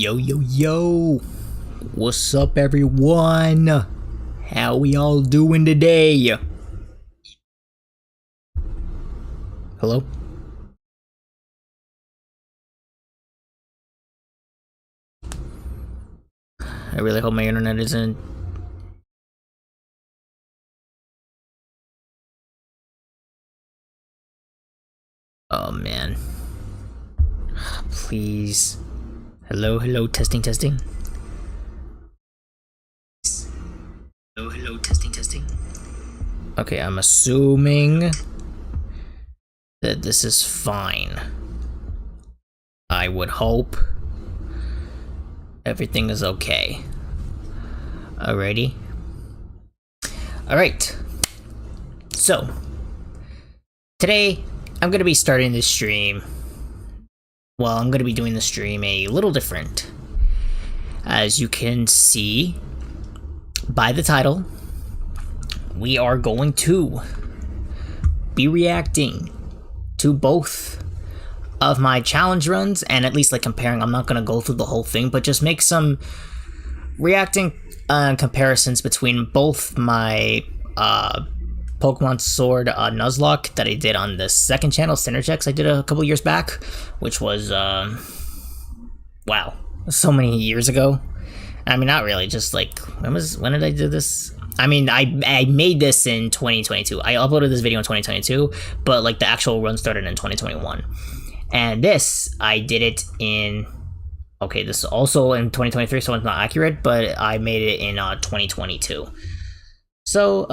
Yo, yo, yo! What's up, everyone? How we all doing today? Hello? I really hope my internet isn't... Oh, man. Please. Hello, hello, testing, testing. Hello, hello, testing, testing. Okay, I'm assuming that this is fine. I would hope everything is okay. Alrighty. Alright. So, today I'm gonna be starting this stream. Well, I'm gonna be doing the stream a little different. As you can see by the title, we are going to be reacting to both of my challenge runs, and at least like comparing. I'm not gonna go through the whole thing, but just make some reacting comparisons between both my Pokemon Sword Nuzlocke that I did on the second channel, Synergex, I did a couple years back, which was wow, so many years ago. I mean, not really, just like when did I do this? I mean, I made this in 2022. I uploaded this video in 2022, but like the actual run started in 2021. And this, I did it in, okay, this is also in 2023, so it's not accurate, but I made it in 2022. So,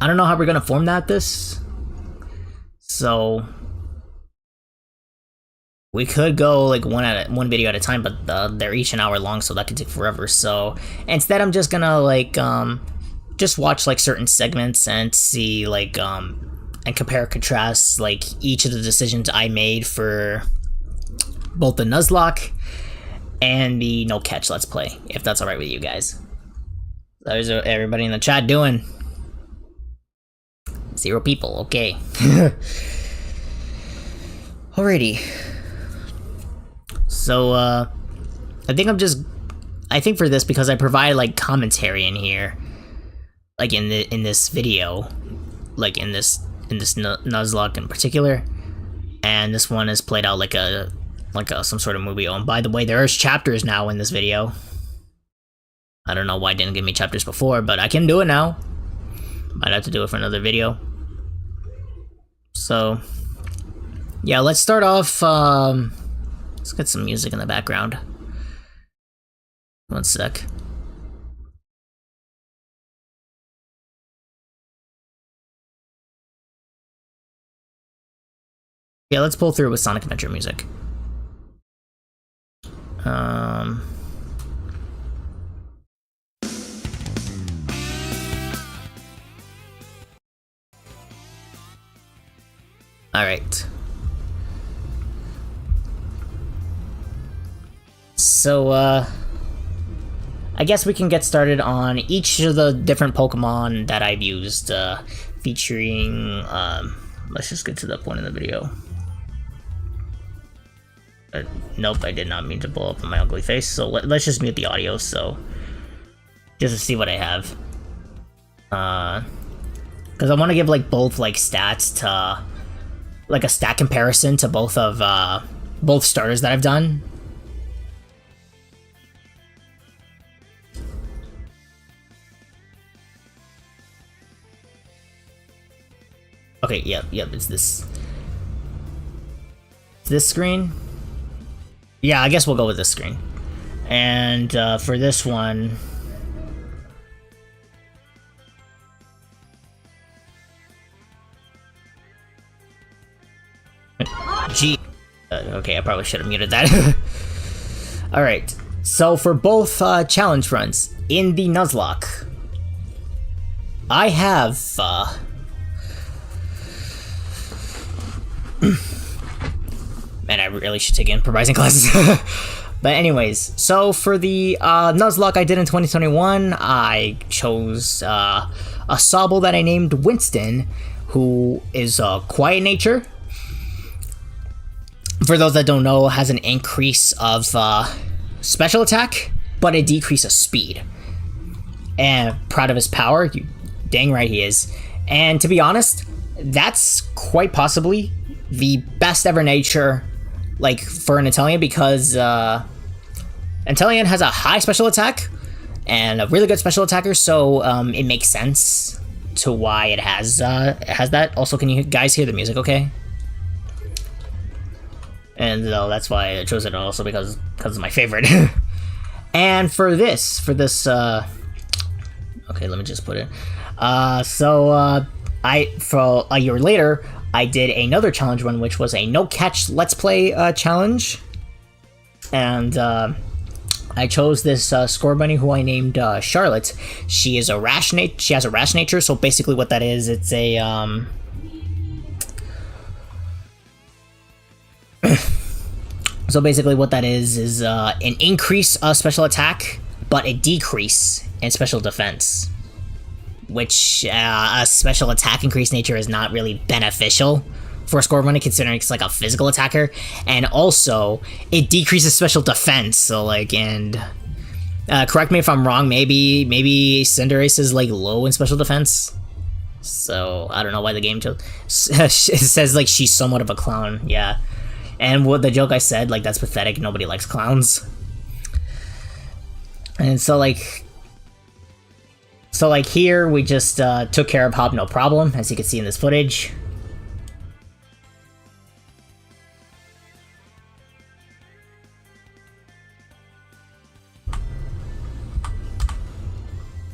I don't know how we're gonna format this. So, we could go like one video at a time, but they're each an hour long, so that could take forever. So instead, I'm just gonna like just watch like certain segments and see like and compare contrast like each of the decisions I made for both the Nuzlocke and the No Catch Let's Play, if that's alright with you guys. How's everybody in the chat doing? 0 people, okay. Alrighty. So, I think for this, because I provide like commentary in here, like in this video, like in this Nuzlocke in particular, and this one is played out like some sort of movie. Oh, and by the way, there's chapters now in this video. I don't know why it didn't give me chapters before, but I can do it now. Might have to do it for another video. So, yeah, let's start off, let's get some music in the background. One sec. Yeah, let's pull through with Sonic Adventure music. Alright. So, I guess we can get started on each of the different Pokemon that I've used, featuring, let's just get to that point in the video. Nope, I did not mean to blow up my ugly face, so let's just mute the audio, so, just to see what I have. Because I want to give, like, both, like, stats to, like, a stat comparison to both of, both starters that I've done. Okay, yep, it's this. This screen? Yeah, I guess we'll go with this screen. And for this one... Gee. Okay, I probably should have muted that. Alright, so for both challenge runs in the Nuzlocke, I have... Man, I really should take improvising classes. But anyways, so for the Nuzlocke I did in 2021, I chose a Sobble that I named Winston, who is quiet nature. for those that don't know, has an increase of special attack, but a decrease of speed. And proud of his power, you dang right he is. And to be honest, that's quite possibly the best ever nature, like, for an Inteleon, because Inteleon has a high special attack and a really good special attacker, so it makes sense to why it has that. Also, can you guys hear the music okay? And that's why I chose it, also because it's my favorite. And for this, okay, let me just put it. For a year later, I did another challenge run, which was a no catch let's play challenge, and I chose this Scorbunny who I named Charlotte. She is she has a rash nature, so basically what that is, it's a so basically what that is an increase of special attack, but a decrease in special defense. Which a special attack increase nature is not really beneficial for a Scorbunny, considering it's like a physical attacker, and also it decreases special defense. So like, and correct me if I'm wrong, maybe Cinderace is like low in special defense. So I don't know why the game it says like she's somewhat of a clown. Yeah, and what the joke I said, like, that's pathetic. Nobody likes clowns. And so like. So like here, we just took care of Hop no problem, as you can see in this footage.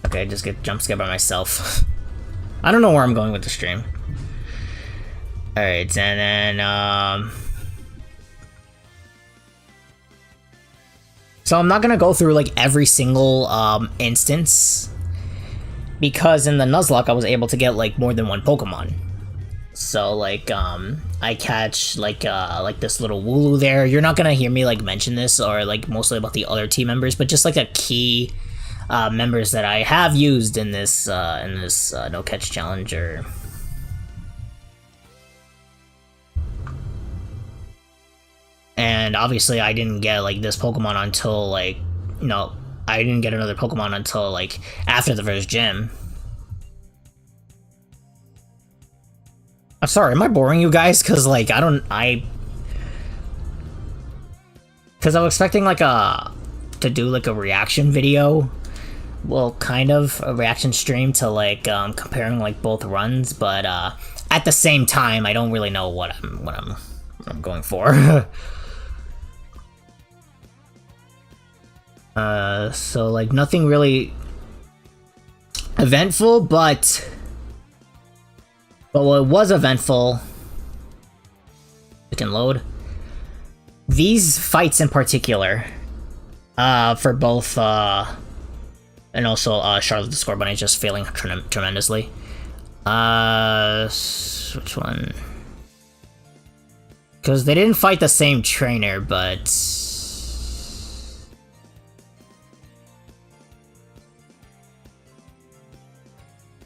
Okay, just get jump scared by myself. I don't know where I'm going with the stream. Alright, and then so I'm not gonna go through like every single instance, because in the Nuzlocke I was able to get like more than one Pokemon. So like I catch like this little Wooloo there. You're not gonna hear me like mention this or like mostly about the other team members, but just like a key members that I have used in this no catch challenge. And obviously I didn't get like this Pokemon until like I didn't get another Pokemon until like after the first gym. I'm sorry, am I boring you guys? Cause like cause I was expecting like to do like a reaction video. Well, kind of a reaction stream to like comparing like both runs, but at the same time I don't really know what I'm going for. So like nothing really eventful, but what was eventful, it can load. These fights in particular, for both, and also Charlotte the Scorbunny just failing tremendously. Which one? Because they didn't fight the same trainer, but.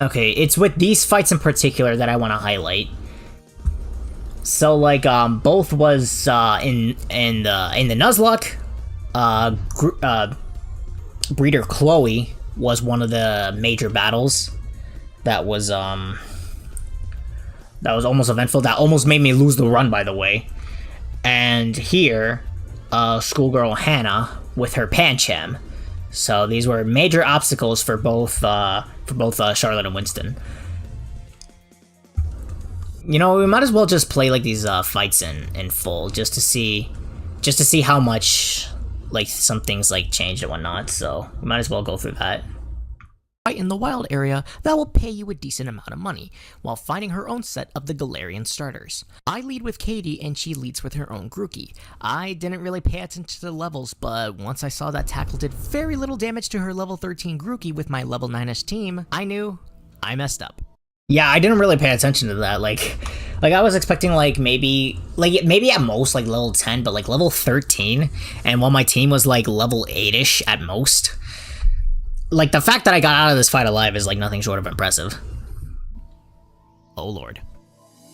Okay, it's with these fights in particular that I want to highlight. So like both was in the Nuzlocke, Breeder Chloe was one of the major battles that was almost eventful, that almost made me lose the run, by the way. And here, Schoolgirl Hannah with her Pancham. So these were major obstacles for both Charlotte and Winston. You know, we might as well just play like these fights in full, just to see how much like some things like changed and whatnot. So we might as well go through that. Fight in the wild area that will pay you a decent amount of money, while finding her own set of the Galarian starters. I lead with Katie and she leads with her own Grookey. I didn't really pay attention to the levels, but once I saw that Tackle did very little damage to her level 13 Grookey with my level 9ish team, I knew I messed up. Yeah, I didn't really pay attention to that. Like I was expecting like maybe at most like level 10, but like level 13, and while my team was like level 8ish at most. Like, the fact that I got out of this fight alive is, like, nothing short of impressive. Oh, Lord.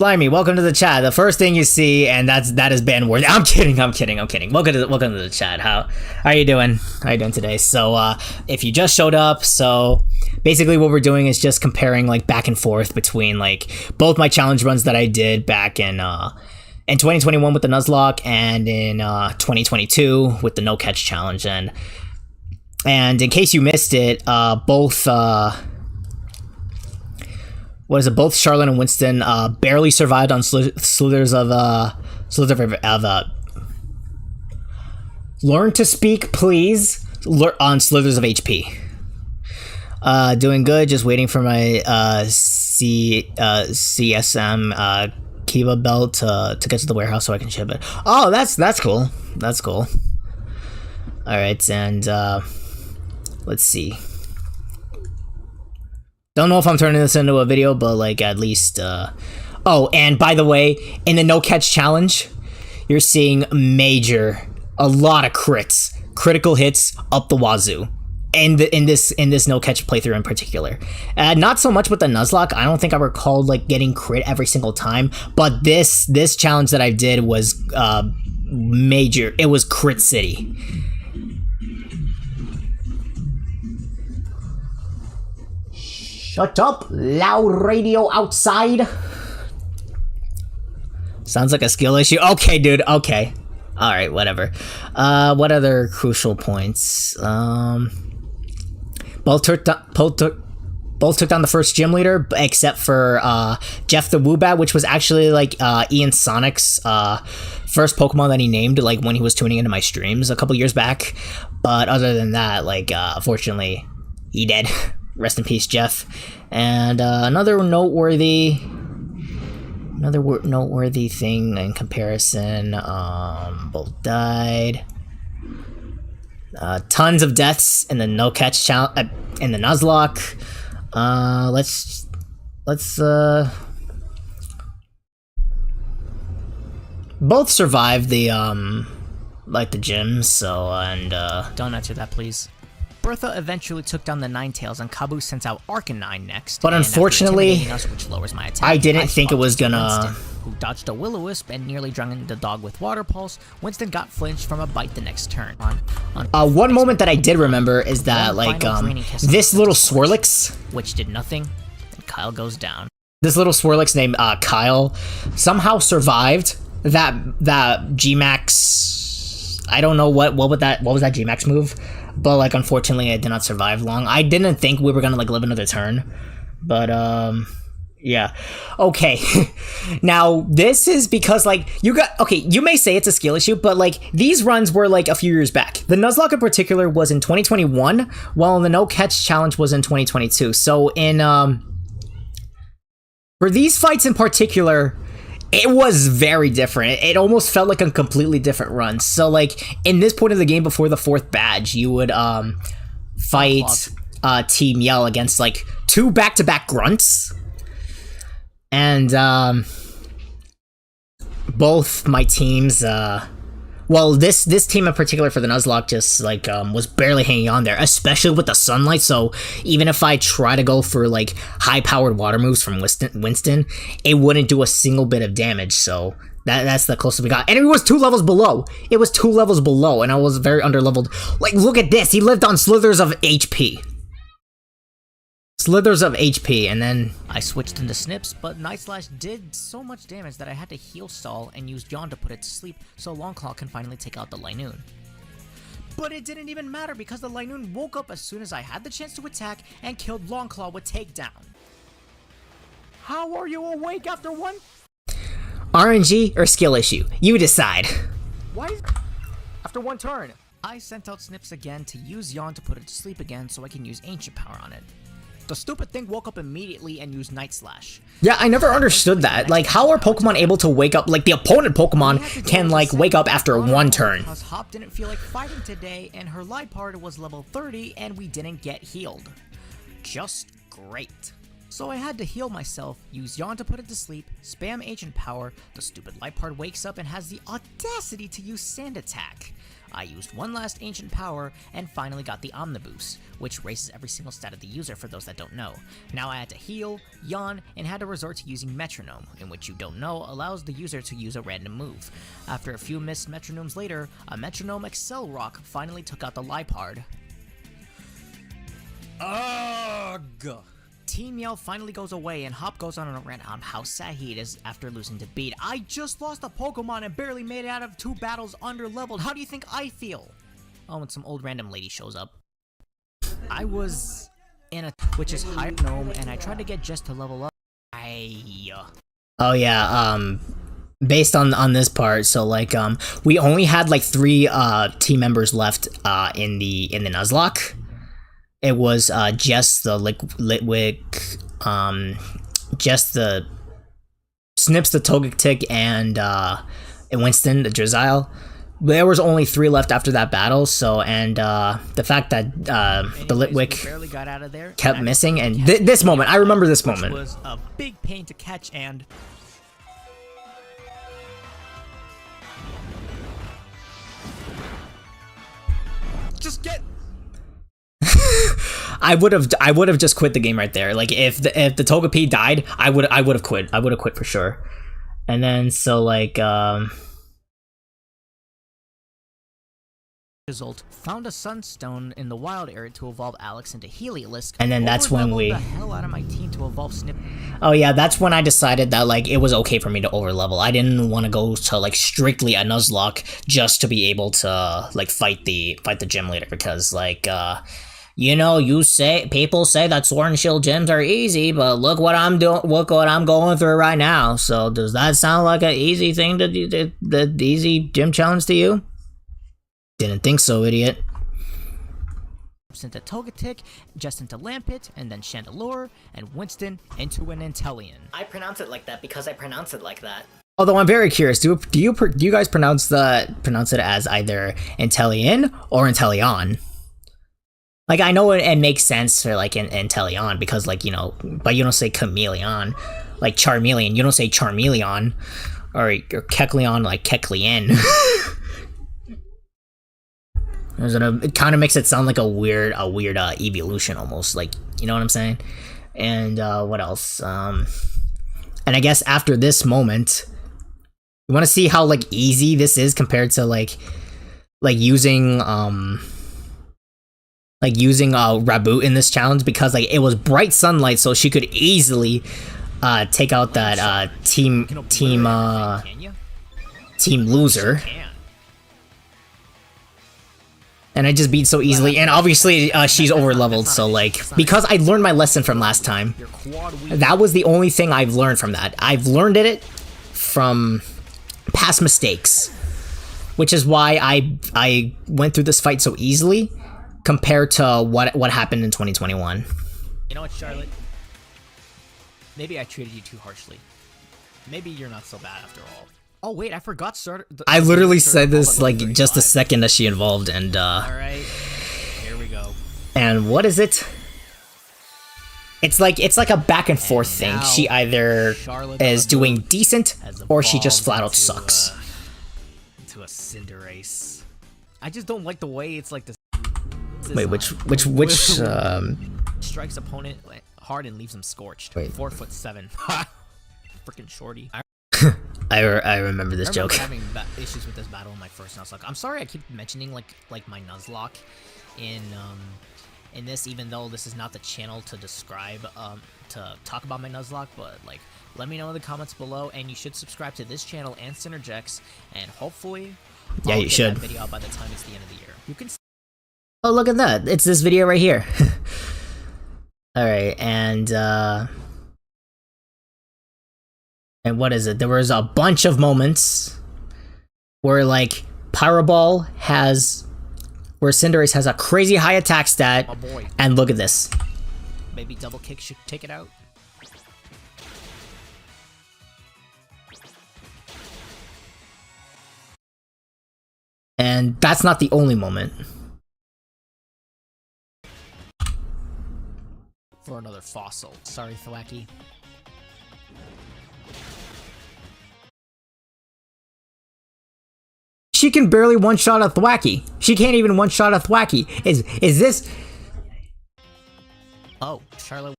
Blimey, welcome to the chat. The first thing you see, and that is ban worthy. I'm kidding. Welcome to the chat. How are you doing? How are you doing today? So, if you just showed up, so basically what we're doing is just comparing like back and forth between like both my challenge runs that I did back in 2021 with the Nuzlocke and in 2022 with the no catch challenge. And in case you missed it, both both Charlotte and Winston barely survived on slithers of learn to speak, please, on slithers of HP. Doing good, just waiting for my CSM Kiva belt to get to the warehouse so I can ship it. Oh, that's cool. That's cool. All right, and let's see. Don't know if I'm turning this into a video, but like at least oh, and by the way, in the no catch challenge, you're seeing a lot of critical hits up the wazoo. And in this no catch playthrough in particular, not so much with the Nuzlocke. I don't think I recalled like getting crit every single time, but this challenge that I did was major. It was crit city. Shut up, loud radio outside. Sounds like a skill issue. Okay, dude. Okay. All right, whatever. What other crucial points? Both took down the first gym leader, except for Jeff the Woobat, which was actually like Ian Sonic's first Pokemon that he named like when he was tuning into my streams a couple years back. But other than that, like unfortunately, he dead. Rest in peace, Jeff. And another noteworthy thing in comparison, both died. Tons of deaths in the no catch challenge in the Nuzlocke. Let's both survived the like the gyms. So and Don't answer that, please. Bertha eventually took down the Ninetales, and Kabu sent out Arcanine next. But unfortunately, us, which lowers my attack, I didn't think it was gonna. Winston, who dodged a Will-O-Wisp and nearly drowned the dog with Water Pulse. Winston got flinched from a bite the next turn. One moment that I did remember is that like this little Swirlix, which did nothing, and Kyle goes down. This little Swirlix named Kyle somehow survived that G-Max. I don't know what was that G-Max move. But like unfortunately I did not survive long. I didn't think we were gonna like live another turn. But yeah. Okay. Now this is because like you may say it's a skill issue, but like these runs were like a few years back. The Nuzlocke in particular was in 2021, while the no catch challenge was in 2022. So in for these fights in particular, it was very different. It almost felt like a completely different run. So like in this point of the game before the 4th badge, you would fight Team Yell against like 2 back-to-back grunts. And both my teams well, this team in particular for the Nuzlocke just like was barely hanging on there, especially with the sunlight. So even if I try to go for like high-powered water moves from Winston, it wouldn't do a single bit of damage. So that's the closest we got, and it was 2 levels below. It was 2 levels below, and I was very underleveled. Like, look at this. He lived on slithers of HP. Slithers of HP, and then I switched into Snips, but Night Slash did so much damage that I had to heal stall and use Yawn to put it to sleep so Longclaw can finally take out the Linoon. But it didn't even matter because the Linoon woke up as soon as I had the chance to attack and killed Longclaw with Takedown. How are you awake after one? RNG or skill issue? You decide. Why? After one turn, I sent out Snips again to use Yawn to put it to sleep again so I can use Ancient Power on it. The stupid thing woke up immediately and used Night Slash. Yeah, I never understood that. Like, how are Pokemon able to wake up? Like, the opponent Pokemon can, like, wake up after one turn. Because Hop didn't feel like fighting today, and her Liepard was level 30, and we didn't get healed. Just great. So I had to heal myself, use Yawn to put it to sleep, spam Ancient Power, the stupid Liepard wakes up and has the audacity to use Sand Attack. I used one last ancient power and finally got the Omniboost, which raises every single stat of the user for those that don't know. Now I had to heal, yawn, and had to resort to using Metronome, in which you don't know allows the user to use a random move. After a few missed Metronomes later, a Metronome Excel Rock finally took out the Lipard. Ugh! Team Yell finally goes away and Hop goes on a rant on how sad he is after losing to Beat. I just lost a Pokemon and barely made it out of 2 battles under leveled. How do you think I feel? Oh, and some old random lady shows up. I was in a which is higher gnome and I tried to get Jess to level up. Oh yeah, based on this part, so like we only had like 3 team members left in the Nuzlocke. It was Jess the Litwick, Jess the Snips the Togetic, and Winston the Drizzile. There was only 3 left after that battle, so and the fact that the Litwick barely got out of there kept missing, and this moment, I remember this moment. Which was a big pain to catch and just get. I would have just quit the game right there. Like if the Togepi died, I would have quit. I would have quit for sure. And then so like result found a Sunstone in the wild area to evolve Alex into Heliolisk. And then that's when we the hell out of my team to evolve Snip. Oh yeah, that's when I decided that like it was okay for me to overlevel. I didn't want to go to like strictly a Nuzlocke just to be able to like fight the gym leader, because like you know, people say that Sword and Shield gyms are easy, but look what I'm doing. Look what I'm going through right now. So does that sound like an easy thing to do? The easy gym challenge to you? Didn't think so, idiot. Into Togetic, just into Lampit, and then Chandelure, and Winston into an Inteleon. I pronounce it like that because I pronounce it like that. Although I'm very curious, do you guys pronounce it as either Inteleon or Inteleon? Like, I know it makes sense for, like, Inteleon, because, like, you know, but you don't say Chameleon. Like, Charmeleon, you don't say Charmeleon. Or Kecleon, like Kecleon. It kind of makes it sound like a weird evolution, almost. Like, you know what I'm saying? And, what else? And I guess after this moment, you want to see how, like, easy this is compared to, like using Raboot in this challenge, because like it was bright sunlight, so she could easily take out that team loser, and I just beat so easily. And obviously she's over leveled, so like, because I learned my lesson from last time, that was the only thing I've learned from that. I've learned it from past mistakes, which is why I went through this fight so easily compared to what happened in 2021. You know what, Charlotte? Maybe I treated you too harshly. Maybe you're not so bad after all. Oh wait, I forgot I literally said this like just a second that she involved, and alright, here we go. And what is it? It's like a back and forth thing. She either is doing decent or she just flat out sucks. Into a Cinderace. I just don't like the way it's like this. Wait, which strikes opponent hard and leaves him scorched. Wait. 4'7". Freaking shorty. I remember this joke. I remember having issues with this battle in my first Nuzlocke. I'm sorry I keep mentioning like my Nuzlocke in this, even though this is not the channel to describe to talk about my Nuzlocke, but like let me know in the comments below, and you should subscribe to this channel and Synergex, and hopefully yeah, you should. That video out by the time it's the end of the year. You can. Oh, look at that! It's this video right here. All right, and what is it? There was a bunch of moments where like Pyroball where Cinderace has a crazy high attack stat, oh boy. And look at this. Maybe Double Kick should take it out. And that's not the only moment. For another fossil. Sorry, Thwacky. she can barely one-shot a Thwacky. She can't even one-shot a Thwacky. Is this... Oh, Charlotte,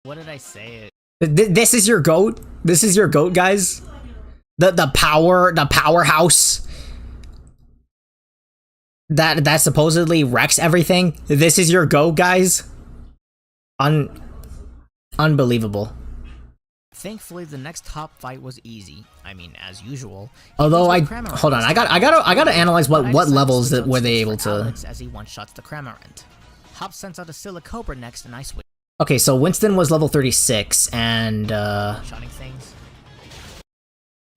what did I say? This is your GOAT? This is your GOAT, guys? The powerhouse that supposedly wrecks everything? This is your GOAT, guys? Unbelievable. Thankfully, the next top fight was easy. I mean, as usual. Although hold on, I gotta analyze what levels that were they able to. Alex as he one-shots the Cramorant. Hop sends out a Silicobra next, and I switch. Okay, so Winston was level 36, and Shotting things.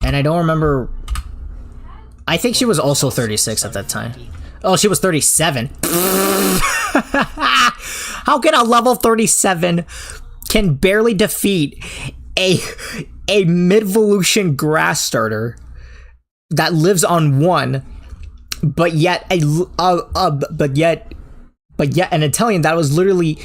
and I don't remember. I think she was also 36 at that time. Oh, she was 37. How can a level 37 can barely defeat a mid-evolution grass starter that lives on 1, but yet but yet an Italian that was literally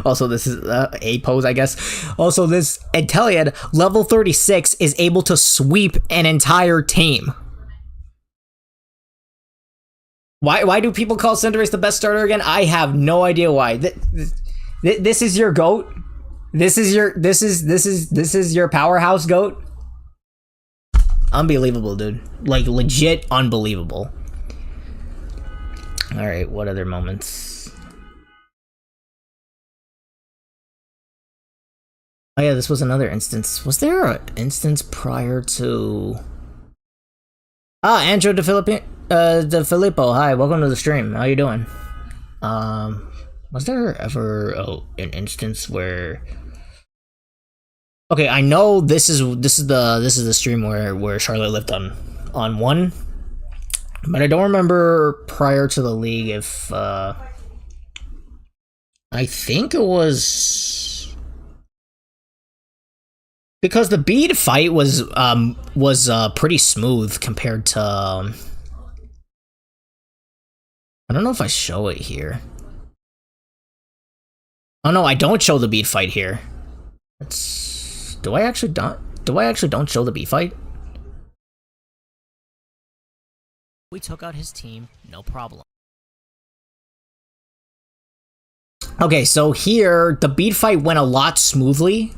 also this is a pose, I guess. Also, this Italian level 36 is able to sweep an entire team. Why do people call Cinderace the best starter again? I have no idea why. This is your GOAT. This is your powerhouse GOAT. Unbelievable, dude. Like legit unbelievable. All right, what other moments? Oh yeah, this was another instance. Was there an instance prior to? Andrew De Filippo, hi, welcome to the stream. How you doing? Was there ever an instance where? Okay, I know this is the stream where Charlotte lived on 1, but I don't remember prior to the league if I think it was because the bead fight was pretty smooth compared to I don't know if I show it here. Oh no, I don't show the bead fight here. Do I actually don't show the bead fight? We took out his team, no problem. Okay, so here the bead fight went a lot smoothly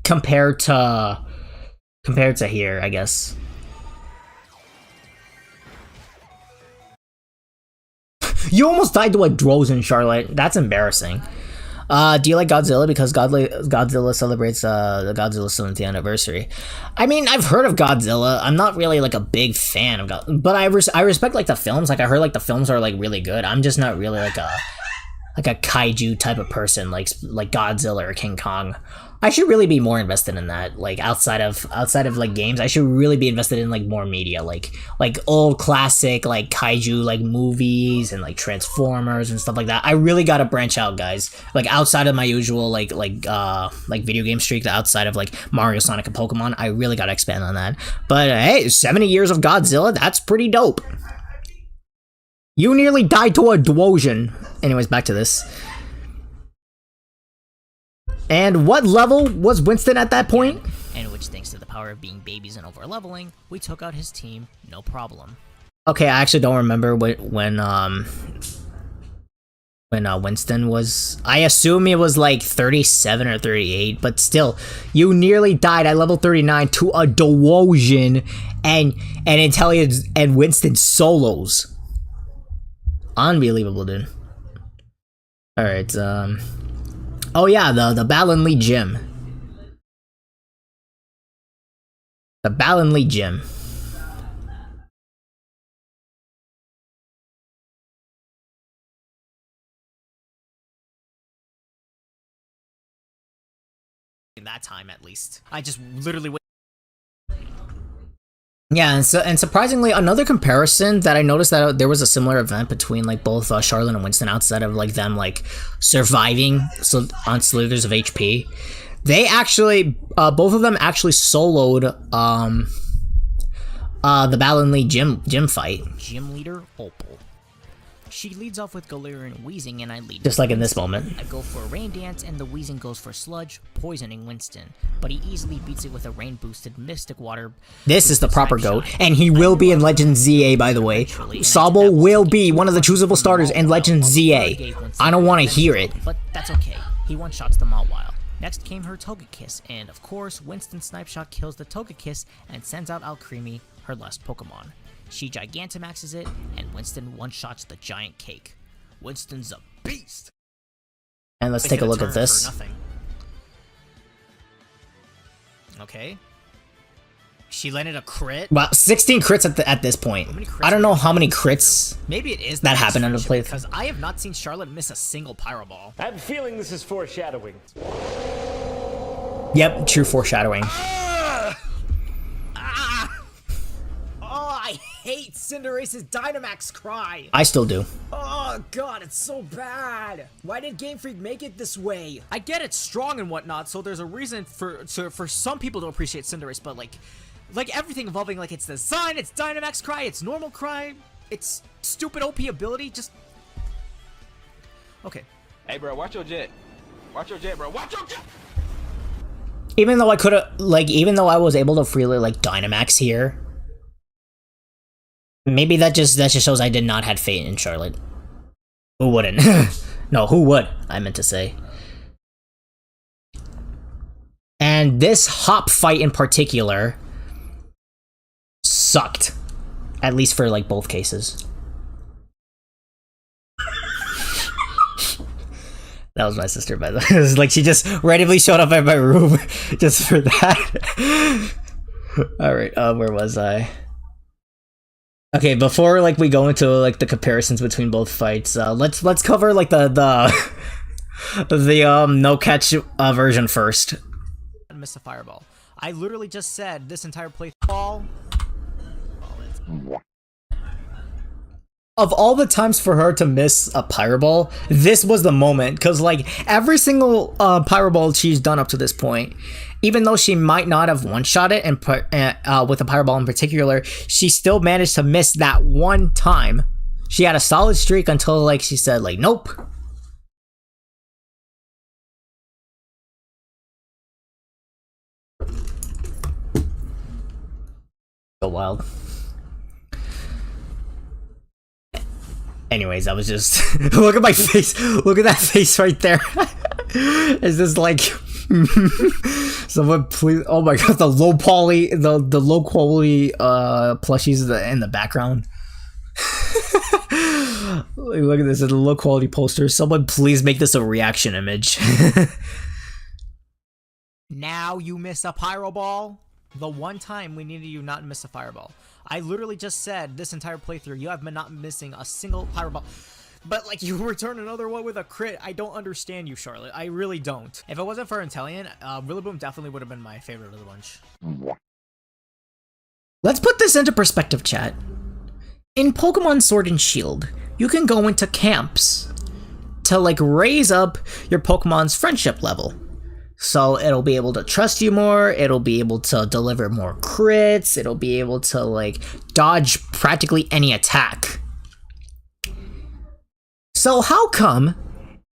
compared to here, I guess. You almost died to a Drozen, Charlotte. That's embarrassing. Do you like Godzilla? Because Godzilla celebrates the Godzilla 70th anniversary. I mean, I've heard of Godzilla. I'm not really like a big fan of Godzilla, but I respect like the films. Like I heard like the films are like really good. I'm just not really like a kaiju type of person like Godzilla or King Kong. I should really be more invested in that. Like outside of like games, I should really be invested in like more media, like old classic like kaiju like movies and like Transformers and stuff like that. I really gotta branch out, guys. Like outside of my usual like video game streak, outside of like Mario, Sonic, and Pokemon, I really gotta expand on that. But hey, 70 years of Godzilla, that's pretty dope. You nearly died to a Dwosion. Anyways, back to this. And what level was Winston at that point? And which, thanks to the power of being babies and over-leveling, we took out his team, no problem. Okay, I actually don't remember when Winston was. I assume it was like 37 or 38, but still, you nearly died at level 39 to a Dwosion and Inteleon and Winston solos. Unbelievable, dude. All right, oh yeah, the Balonlee Gym. The Balonlee Gym. In that time, at least. I just literally went. Yeah, and surprisingly, another comparison that I noticed that there was a similar event between like both Charlotte and Winston outside of like them like surviving on Slithers of HP. They actually, both of them actually soloed the Balonlee gym fight. Gym leader Opal. She leads off with Galarian Weezing, and I lead Just with like in this Winston. moment. I go for a Rain Dance, and the Weezing goes for Sludge, poisoning Winston. But he easily beats it with a rain-boosted Mystic Water. This is the proper Snipe GOAT, Shot. and he will be in Legend ZA, by the way. Sobble will be one of the choosable starters in Legend ZA. I don't want to hear it. But that's okay. He one-shots the Mawile. Next came her Togekiss, and of course, Winston's Snipe Shot kills the Togekiss and sends out Alcremie, her last Pokemon. She Gigantamaxes it, and Winston one-shots the giant cake. Winston's a beast! And let's take a look at this. Okay. She landed a crit? Wow, 16 crits at this point. I don't know how many crits. Maybe it is that happened under play. because I have not seen Charlotte miss a single Pyro Ball. I have a feeling this is foreshadowing. Yep, true foreshadowing. Oh, I hate Cinderace's Dynamax cry! I still do. Oh god, it's so bad! Why did Game Freak make it this way? I get it's strong and whatnot, so there's a reason for some people to appreciate Cinderace, but like everything involving like its design, its Dynamax cry, its normal cry, its stupid OP ability, just okay. Hey, bro, watch your jet. Watch your jet, bro. Watch your jet. Even though I could have, like, even though I was able to freely like Dynamax here, maybe that just shows I did not have faith in Charlotte. Who wouldn't? No, who would? I meant to say. And this hop fight in particular sucked, at least for like both cases. That was my sister, by the way. It was like she just randomly showed up at my room just for that. All right, where was I? Okay, before like we go into like the comparisons between both fights, let's cover like the no catch version first. Miss a fireball. I literally just said this entire playthrough. Of all the times for her to miss a Pyro Ball, this was the moment, because like every single Pyro Ball she's done up to this point, even though she might not have one-shot it and with a Pyro Ball in particular, she still managed to miss that one time. She had a solid streak until like she said like nope. So wild. Anyways, I was just look at my face. Look at that face right there. It's just like someone please. Oh my god, the low poly, the low quality plushies in the background. Look at this, the low quality poster. Someone please make this a reaction image. Now you miss a Pyro Ball? The one time we needed you not miss a Fireball. I literally just said this entire playthrough, you have been not missing a single Pyro Ball. But like you return another one with a crit. I don't understand you, Charlotte. I really don't. If it wasn't for Inteleon, Rillaboom definitely would have been my favorite of the bunch. Let's put this into perspective, chat. In Pokemon Sword and Shield, you can go into camps to like raise up your Pokemon's friendship level. So it'll be able to trust you more, it'll be able to deliver more crits, it'll be able to like dodge practically any attack. So how come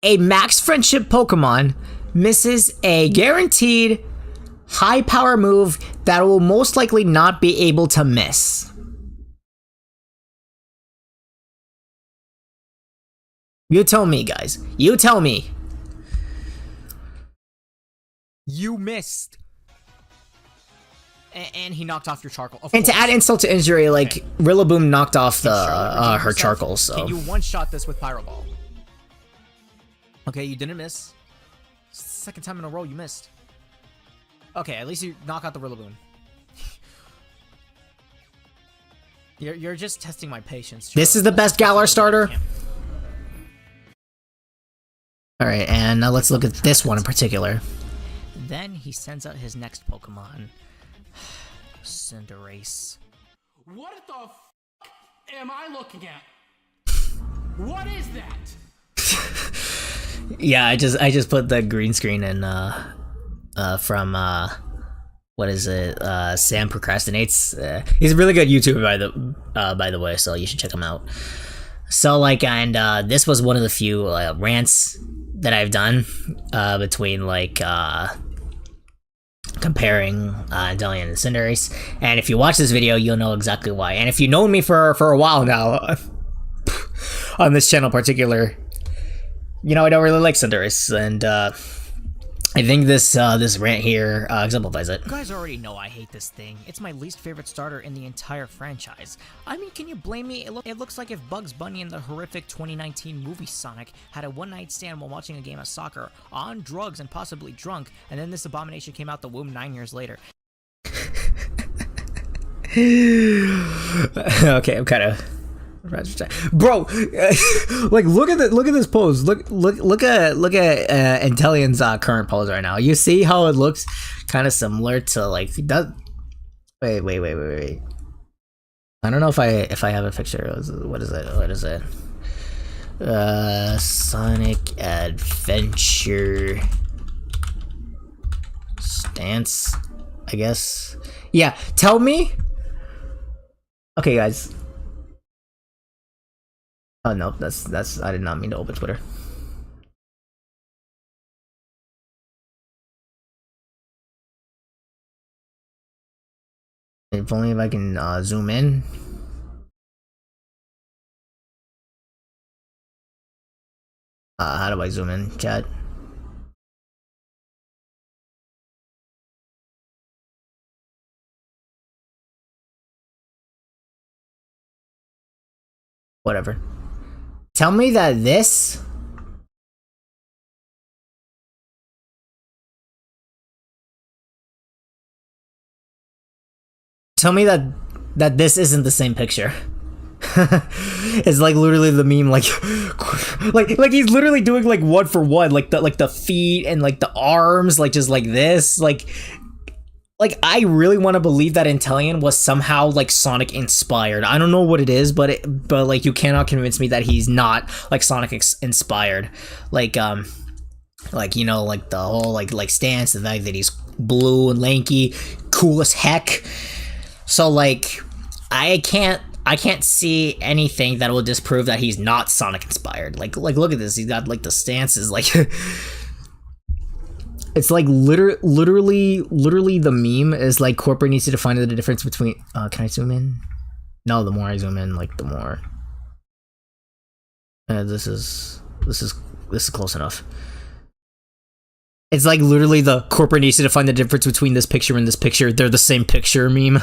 a max friendship Pokemon misses a guaranteed high power move that will most likely not be able to miss? You tell me, guys. You tell me. You missed. And he knocked off your charcoal. And to add insult to injury, like Rillaboom knocked off the her charcoal. So can you one-shot this with Pyro Ball? Okay, you didn't miss. Second time in a row you missed. Okay, at least you knock out the Rillaboom. You're just testing my patience. This is the best Galar starter. All right, and now let's look at this one in particular. Then he sends out his next Pokemon, Cinderace. What the f am I looking at? What is that? Yeah, I just put the green screen in from what is it? Sam Procrastinates. He's a really good YouTuber by the way, so you should check him out. So like, and this was one of the few rants that I've done between like comparing Inteleon and Cinderace. And if you watch this video, you'll know exactly why. And if you've known me for a while now, on this channel in particular, you know I don't really like Cinderace, and I think this rant here exemplifies it. You guys already know I hate this thing. It's my least favorite starter in the entire franchise. I mean, can you blame me? It looks like if Bugs Bunny in the horrific 2019 movie Sonic had a one-night stand while watching a game of soccer, on drugs and possibly drunk, and then this abomination came out the womb 9 years later. Okay, I'm kind of... Bro, like look at this pose. Look at Inteleon's current pose right now. You see how it looks kind of similar to like that. Wait. I don't know if I have a picture. What is it? Sonic Adventure stance, I guess. Yeah, tell me. Okay, guys. Oh no, that's I did not mean to open Twitter. If only if I can zoom in. How do I zoom in, chat? Whatever. Tell me that this... Tell me that this isn't the same picture. It's like literally the meme, like he's literally doing like one for one, like the feet and like the arms, like just like this, like I really want to believe that Inteleon was somehow like Sonic inspired. I don't know what it is, but like you cannot convince me that he's not like Sonic inspired. Like you know, like the whole like stance, the fact that he's blue and lanky, cool as heck. So like I can't see anything that will disprove that he's not Sonic inspired. Like look at this. He's got like the stances, like it's like literally the meme is like corporate needs to define the difference between can I zoom in? No, the more I zoom in, like the more this is close enough. It's like literally the corporate needs to define the difference between this picture and this picture. They're the same picture meme.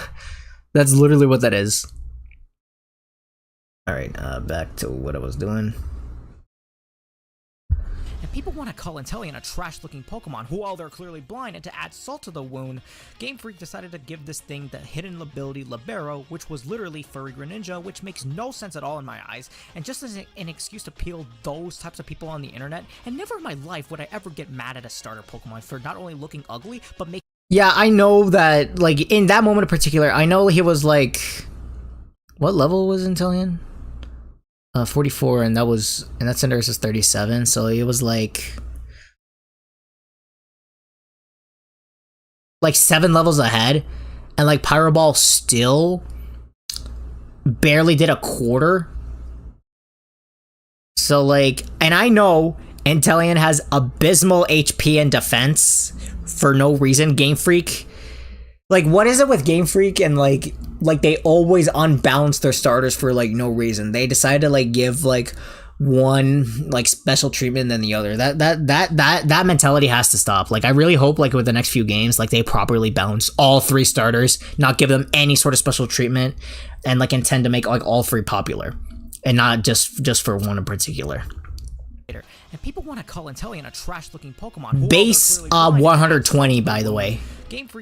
That's literally what that is. Alright, back to what I was doing. And people want to call Inteleon a trash-looking Pokemon, while they're clearly blind, and to add salt to the wound, Game Freak decided to give this thing the hidden ability Libero, which was literally Furry Greninja, which makes no sense at all in my eyes, and just as an excuse to peel those types of people on the internet, and never in my life would I ever get mad at a starter Pokemon for not only looking ugly, but making... Yeah, I know that, like, in that moment in particular, I know he was like... What level was Inteleon? 44, and that Cinderace is 37, so it was like 7 levels ahead, and like Pyro Ball still barely did a quarter. So like, and I know Inteleon has abysmal HP and defense for no reason. Game Freak, like, what is it with Game Freak and like they always unbalance their starters for like no reason? They decide to like give like one like special treatment than the other. That mentality has to stop. Like I really hope like with the next few games like they properly balance all 3 starters, not give them any sort of special treatment, and like intend to make like all 3 popular and not just for one in particular. And people want to call Inteleon a trash-looking Pokemon. Base 120, by the way.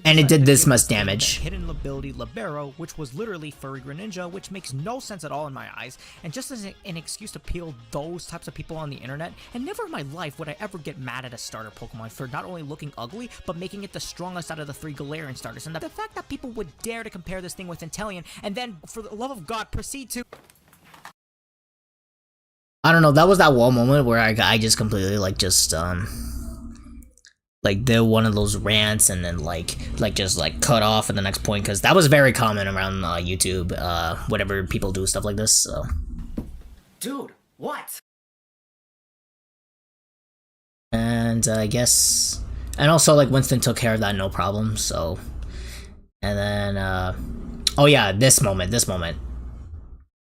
And it did this much damage. Hidden ability Libero, which was literally Furry Greninja, which makes no sense at all in my eyes, and just as an excuse to peel those types of people on the internet, and never in my life would I ever get mad at a starter Pokemon for not only looking ugly, but making it the strongest out of the 3 Galarian starters. And the fact that people would dare to compare this thing with Inteleon, and then, for the love of God, proceed to... I don't know, that was that one moment where I just completely like just like did one of those rants and then like just like cut off at the next point, because that was very common around YouTube whenever people do stuff like this. So Dude, what? And I guess... And also, like, Winston took care of that, no problem, so... And then, oh yeah, this moment. This moment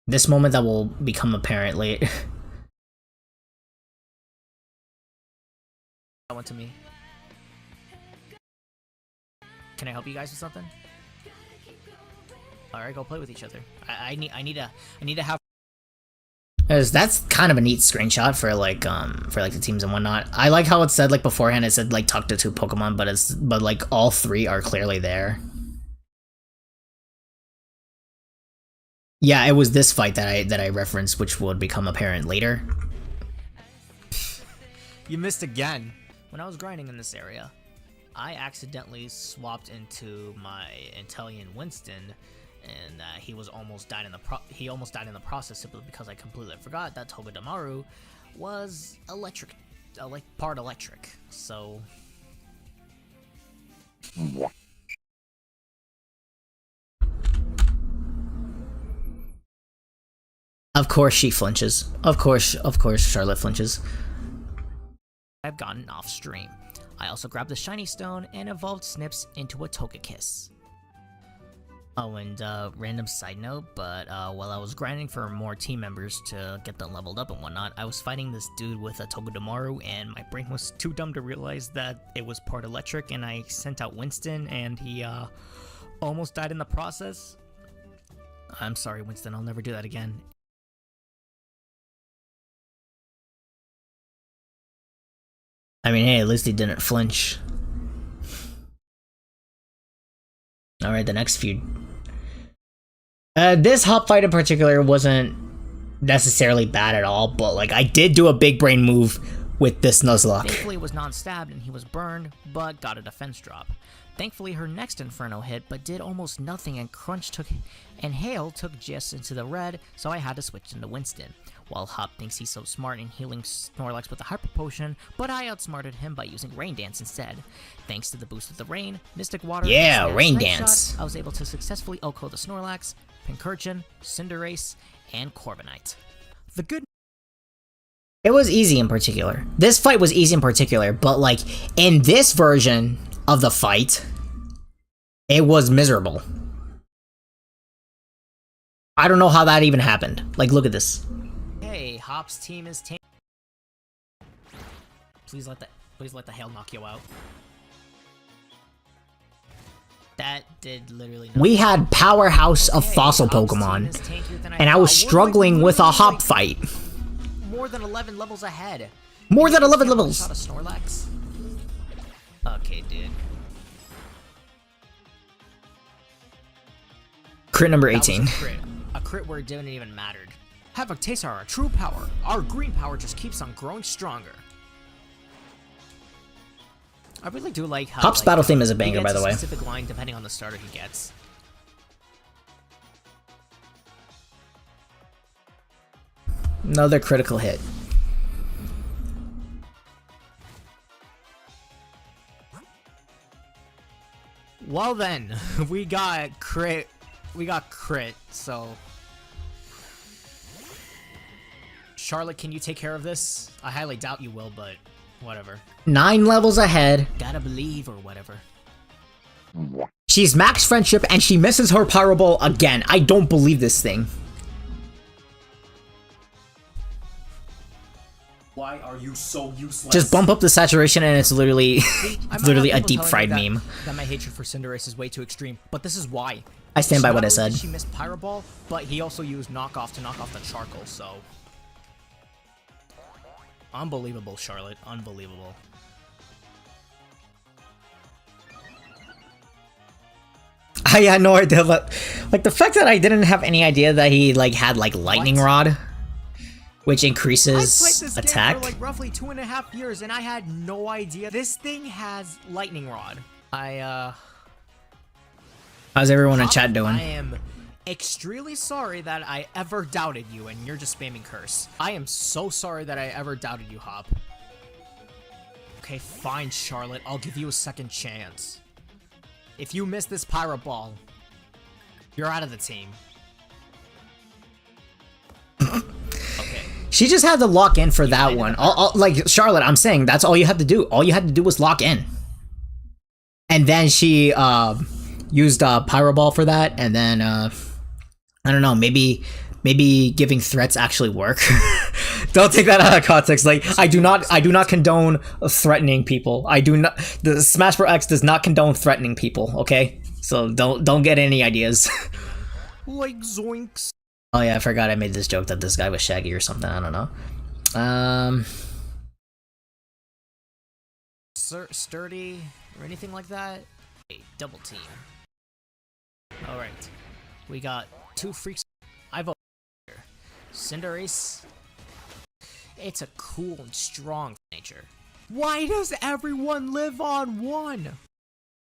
that will become apparent later. That one to me. Can I help you guys with something? All right, go play with each other. I need to have. That's kind of a neat screenshot for like the teams and whatnot. I like how it said like beforehand. It said like talk to 2 Pokemon, but like all 3 are clearly there. Yeah, it was this fight that I referenced, which would become apparent later. You missed again. When I was grinding in this area, I accidentally swapped into my Inteleon Winston, and he almost died in the process simply because I completely forgot that Togedemaru was electric, part electric. So. Of course she flinches. Of course Charlotte flinches. I've gotten off stream. I also grabbed the shiny stone and evolved Snips into a Togekiss. Oh, and random side note, but while I was grinding for more team members to get them leveled up and whatnot, I was fighting this dude with a Togedemaru, and my brain was too dumb to realize that it was part electric, and I sent out Winston, and he almost died in the process. I'm sorry, Winston, I'll never do that again. I mean, hey, at least he didn't flinch. Alright, the next feud. This hop fight in particular wasn't necessarily bad at all, but like I did do a big brain move with this Nuzlocke. Thankfully, it was non-stabbed and he was burned, but got a defense drop. Thankfully, her next Inferno hit, but did almost nothing, and Hale took Jess into the red, so I had to switch into Winston. While Hop thinks he's so smart in healing Snorlax with a Hyper Potion, but I outsmarted him by using Rain Dance instead. Thanks to the boost of the rain, Mystic Water, yeah, and Rain Snipe Dance. Shot, I was able to successfully OHKO the Snorlax, Pincurchin, Cinderace, and Corviknight. The good. It was easy in particular. This fight was easy in particular, but like in this version of the fight, it was miserable. I don't know how that even happened. Like, look at this. Hey, Hop's team is Please let the hail knock you out. That did literally nothing. We had powerhouse of fossil Pokemon, and I was struggling with a Hop fight. More than 11 levels ahead. More than 11 levels. Shot a Snorlax? Okay, dude. Crit number That was 18. a crit where it didn't even matter. Havoc tastes our true power. Our green power just keeps on growing stronger. I really do like how Hop's battle theme is a banger, he by gets the way. a specific line depending on the starter he gets. Another critical hit. Well then, we got crit, so... Charlotte, can you take care of this? I highly doubt you will, but whatever. 9 levels ahead. Gotta believe or whatever. She's max friendship and she misses her Pyro Ball again. I don't believe this thing. Why are you so useless? Just bump up the saturation and it's literally I'm literally a people deep telling fried me meme. that my hatred for Cinderace is way too extreme, but this is why. I stand by Not what I only said. did she missed Pyro Ball, but he also used knockoff to knock off the Charcoal, so... Unbelievable, Charlotte. Unbelievable. I had no idea, but like the fact that I didn't have any idea that he like had like lightning rod, which I played increases this attack. game for like roughly 2.5 years, and I had no idea this thing has lightning rod. How's everyone in chat I doing? am extremely sorry that I ever doubted you, and you're just spamming curse. I am so sorry that I ever doubted you, Hop. Okay, fine, Charlotte. I'll give you a second chance. If you miss this Pyro Ball, you're out of the team. Okay. She just had to lock in for that one. Like Charlotte, I'm saying that's all you had to do. All you had to do was lock in. And then she used Pyro Ball for that, and then I don't know, maybe giving threats actually work. Don't take that out of context. Like I do not condone threatening people. The Smash Bros. X does not condone threatening people, okay? So don't get any ideas. Like zoinks. Oh yeah, I forgot I made this joke that this guy was Shaggy or something, I don't know. Sturdy or anything like that? A double team. Alright. We got 2 freaks. I vote here. Cinderace. It's a cool and strong nature. Why does everyone live on 1?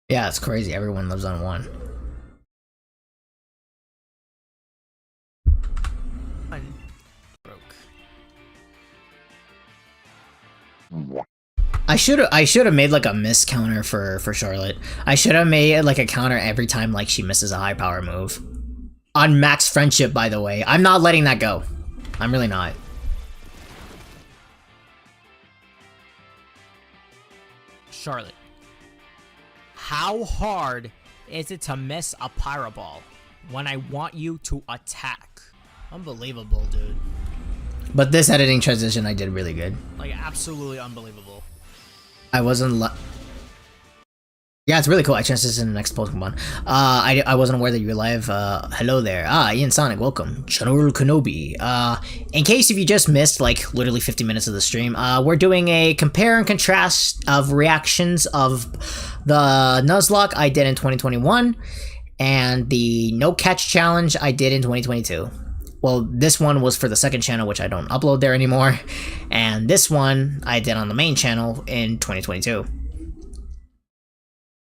Yeah, it's crazy. Everyone lives on 1. Broke. I should have made like a miss counter for Charlotte. I should have made like a counter every time like she misses a high power move. On Max Friendship, by the way. I'm not letting that go. I'm really not. Charlotte. How hard is it to miss a Pyro Ball when I want you to attack? Unbelievable, dude. But this editing transition I did really good. Like, absolutely unbelievable. I wasn't Yeah, it's really cool. I changed this in the next Pokemon. I wasn't aware that you were live. Hello there. Ian Sonic, welcome. General Kenobi. In case if you just missed, like, literally 50 minutes of the stream, we're doing a compare and contrast of reactions of the Nuzlocke I did in 2021 and the No Catch Challenge I did in 2022. Well, this one was for the second channel, which I don't upload there anymore, and this one I did on the main channel in 2022.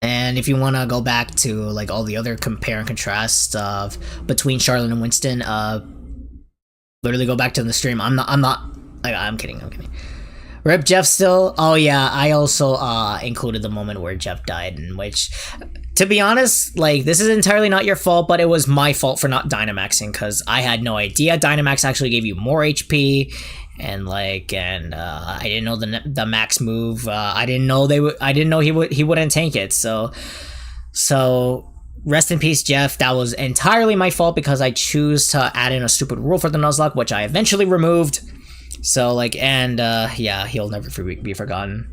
And if you want to go back to like all the other compare and contrast of between Charlotte and Winston, literally go back to the stream. I'm kidding. Rip Jeff still. Oh yeah, I also included the moment where Jeff died, in which, to be honest, like, this is entirely not your fault, but it was my fault for not Dynamaxing, because I had no idea Dynamax actually gave you more HP, and I didn't know the max move. I didn't know he wouldn't tank it. So rest in peace, Jeff. That was entirely my fault because I choose to add in a stupid rule for the Nuzlocke, which I eventually removed. So yeah, he'll never be forgotten.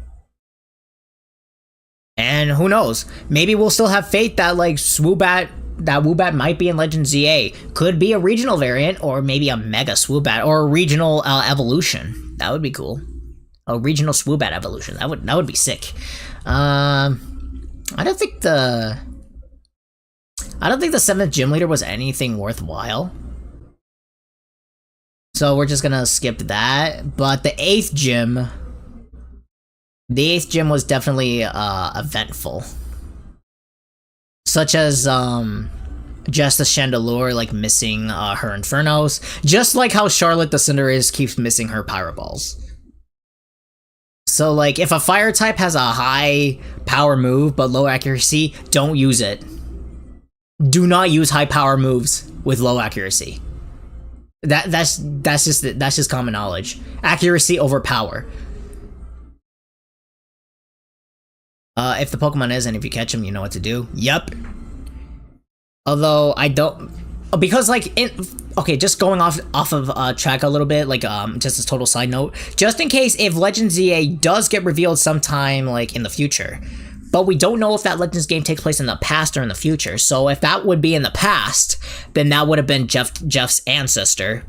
And who knows? Maybe we'll still have faith that like Woobat might be in Legend ZA. Could be a regional variant, or maybe a Mega Swoobat, or a regional evolution. That would be cool. A regional Swoobat evolution. That would be sick. I don't think the 7th gym leader was anything worthwhile. So we're just gonna skip that. But the 8th gym was definitely eventful. Such as Justice Chandelure like missing her Infernos, just like how Charlotte the Cinderace keeps missing her Pyro Balls. So like if a fire type has a high power move but low accuracy, don't use it. Do not use high power moves with low accuracy. That's just common knowledge. Accuracy over power. If the Pokemon is, and if you catch him, you know what to do. Yep. Although I don't, because like okay, just going off of track a little bit, like just a total side note, just in case if Legends ZA does get revealed sometime like in the future, but we don't know if that Legends game takes place in the past or in the future. So if that would be in the past, then that would have been Jeff's ancestor.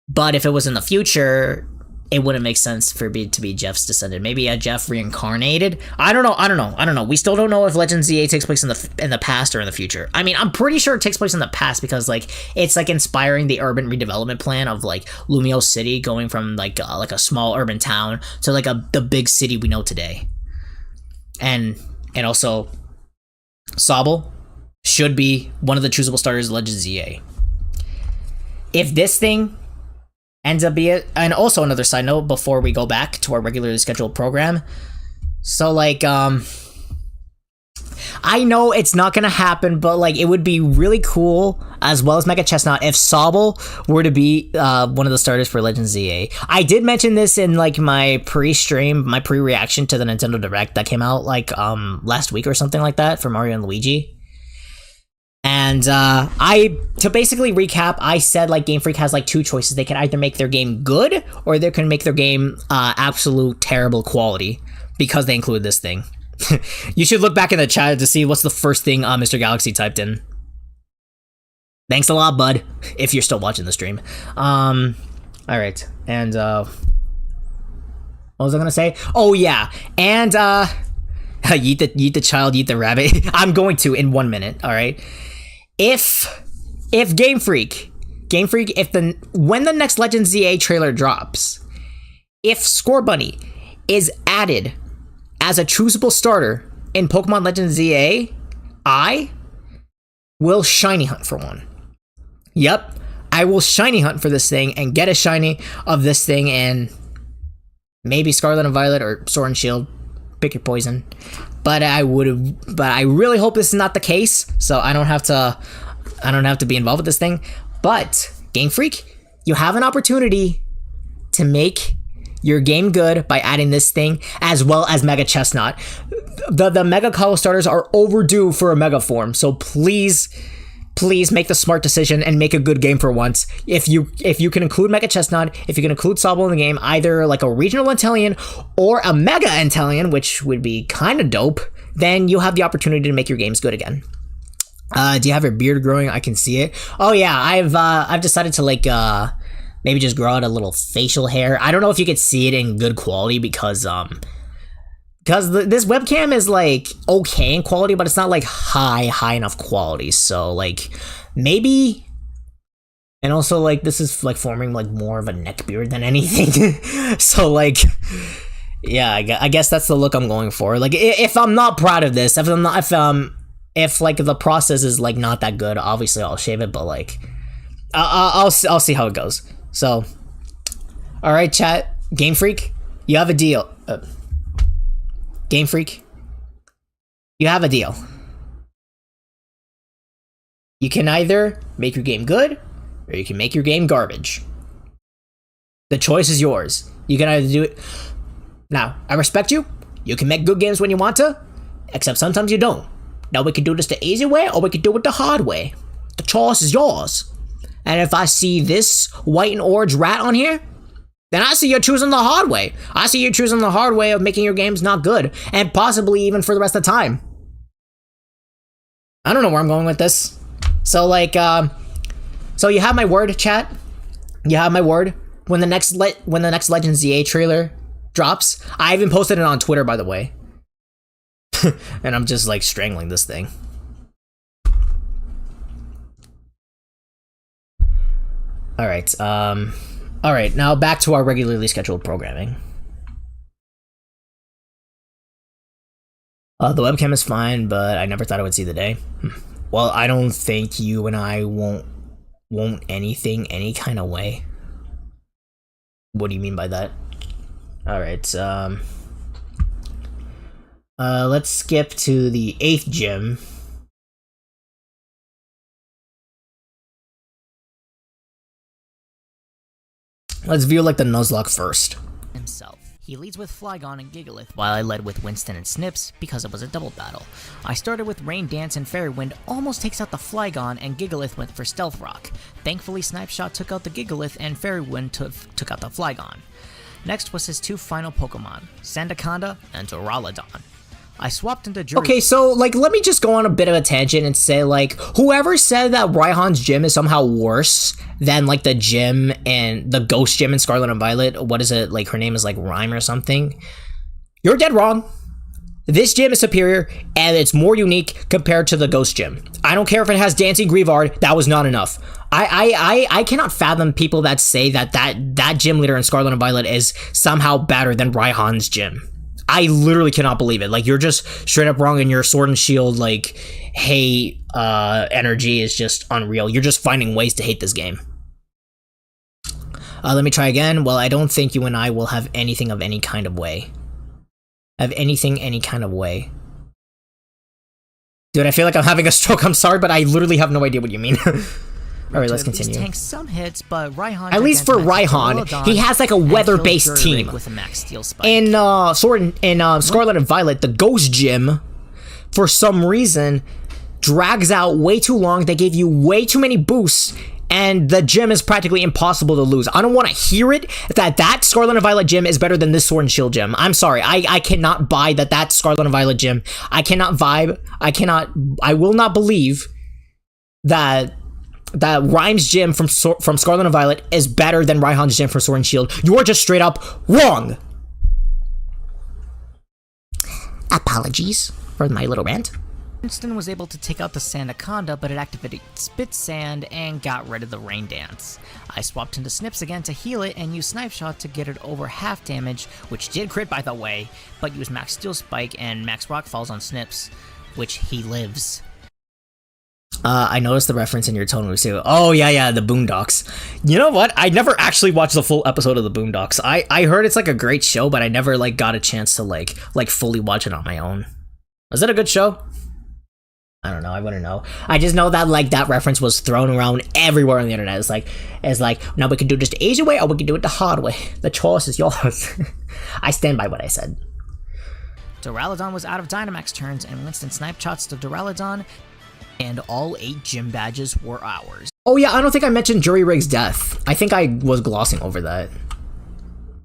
But if it was in the future, it wouldn't make sense for it to be Jeff's descendant. Maybe a Jeff reincarnated. I don't know. We still don't know if Legends ZA takes place in the past or in the future. I mean, I'm pretty sure it takes place in the past because like it's like inspiring the urban redevelopment plan of like Lumio City going from like a small urban town to like the big city we know today. And also, Sobble should be one of the choosable starters of Legends ZA. If this thing ends up being, and also another side note before we go back to our regularly scheduled program. So like, I I know it's not gonna happen, but like it would be really cool, as well as Mega Chestnut, if Sobble were to be one of the starters for Legends ZA. I did mention this in like my pre-stream, my pre-reaction to the Nintendo Direct that came out like last week or something like that for Mario and Luigi. And to basically recap, I said like Game Freak has like two choices. They can either make their game good or they can make their game absolute terrible quality because they include this thing. You should look back in the chat to see what's the first thing Mr. Galaxy typed in. Thanks a lot, bud, if you're still watching the stream. Alright, and what was I gonna say? Oh yeah, and yeet the child, yeet the rabbit. I'm going to in 1 minute, alright? If Game Freak, when the next Legends ZA trailer drops, if Scorbunny is added as a choosable starter in Pokemon Legends ZA, I will shiny hunt for one. Yep, I will shiny hunt for this thing and get a shiny of this thing and maybe Scarlet and Violet or Sword and Shield. Pick your poison. But I really hope this is not the case, so I don't have to be involved with this thing. But Game Freak, you have an opportunity to make your game good by adding this thing as well as Mega Chestnut. The Mega Colo starters are overdue for a Mega form, so please make the smart decision and make a good game for once. If you can include Mega Chestnut, if you can include Sobble in the game, either like a regional Inteleon or a Mega Inteleon, which would be kind of dope, then you have the opportunity to make your games good again. Do you have your beard growing? I can see it. Oh yeah, I've decided to like maybe just grow out a little facial hair. I don't know if you could see it in good quality because this webcam is like okay in quality, but it's not like high enough quality. So like maybe, and also like this is like forming like more of a neck beard than anything. So like, yeah, I guess that's the look I'm going for. Like if I'm not proud of this, if like the process is like not that good, obviously I'll shave it. But like, I'll see how it goes. So, all right, chat. Game Freak, you have a deal. Game Freak, you have a deal. You can either make your game good, or you can make your game garbage. The choice is yours. You can either do it. Now, I respect you. You can make good games when you want to, except sometimes you don't. Now, we can do this the easy way, or we can do it the hard way. The choice is yours. And if I see this white and orange rat on here, then I see you're choosing the hard way. I see you choosing the hard way of making your games not good, and possibly even for the rest of the time. I don't know where I'm going with this. So like, so you have my word, chat. You have my word. When the next Legends ZA trailer drops, I even posted it on Twitter, by the way. And I'm just like strangling this thing. All right, now back to our regularly scheduled programming. The webcam is fine, but I never thought I would see the day. Well, I don't think you and I won't anything any kind of way. What do you mean by that? All right, let's skip to the 8th gym. Let's view like the Nuzlocke first. Himself. He leads with Flygon and Gigalith, while I led with Winston and Snips because it was a double battle. I started with Rain Dance and Fairy Wind almost takes out the Flygon, and Gigalith went for Stealth Rock. Thankfully, Snipe Shot took out the Gigalith and Fairy Wind took out the Flygon. Next was his two final Pokemon, Sandaconda and Duraludon. I swapped into Jury. Okay, so like let me just go on a bit of a tangent and say like whoever said that Raihan's gym is somehow worse than like the gym and the ghost gym in Scarlet and Violet, what is it, like her name is like Rhyme or something, you're dead wrong. This gym is superior and it's more unique compared to the ghost gym. I don't care if it has Dancing Greavard, that was not enough. I cannot fathom people that say that gym leader in Scarlet and Violet is somehow better than Raihan's gym. I literally cannot believe it. Like, you're just straight up wrong, and your Sword and Shield, like, hate energy is just unreal. You're just finding ways to hate this game. Let me try again. Well, I don't think you and I will have anything of any kind of way. Have anything any kind of way. Dude, I feel like I'm having a stroke. I'm sorry, but I literally have no idea what you mean. Alright, let's To at least continue. tank some hits, but Raihan At least for Raihan, he has like a weather-based team. with a max steel spike. In Scarlet and Violet, the Ghost Gym, for some reason, drags out way too long. They gave you way too many boosts, and the gym is practically impossible to lose. I don't want to hear it that Scarlet and Violet gym is better than this Sword and Shield gym. I'm sorry. I cannot buy that Scarlet and Violet gym. I cannot vibe. I will not believe that Rhyme's gym from Scarlet and Violet is better than Raihan's gym from Sword and Shield. You are just straight up wrong. Apologies for my little rant. Winston was able to take out the Sandaconda, but it activated Spit Sand and got rid of the Rain Dance. I swapped into Snips again to heal it and used Snipe Shot to get it over half damage, which did crit by the way, but used Max Steel Spike and Max Rock Falls on Snips, which he lives. I noticed the reference in your tone too. Oh yeah, the Boondocks. You know what? I never actually watched the full episode of the Boondocks. I heard it's like a great show, but I never like got a chance to like fully watch it on my own. Was it a good show? I don't know. I wouldn't know. I just know that like that reference was thrown around everywhere on the internet. It's like now we can do this the easy way or we can do it the hard way. The choice is yours. I stand by what I said. Duraludon was out of Dynamax turns, and Winston Snipe Shots to Duraludon, and all 8 gym badges were ours. Oh yeah, I don't think I mentioned Jury Rig's death. I think I was glossing over that.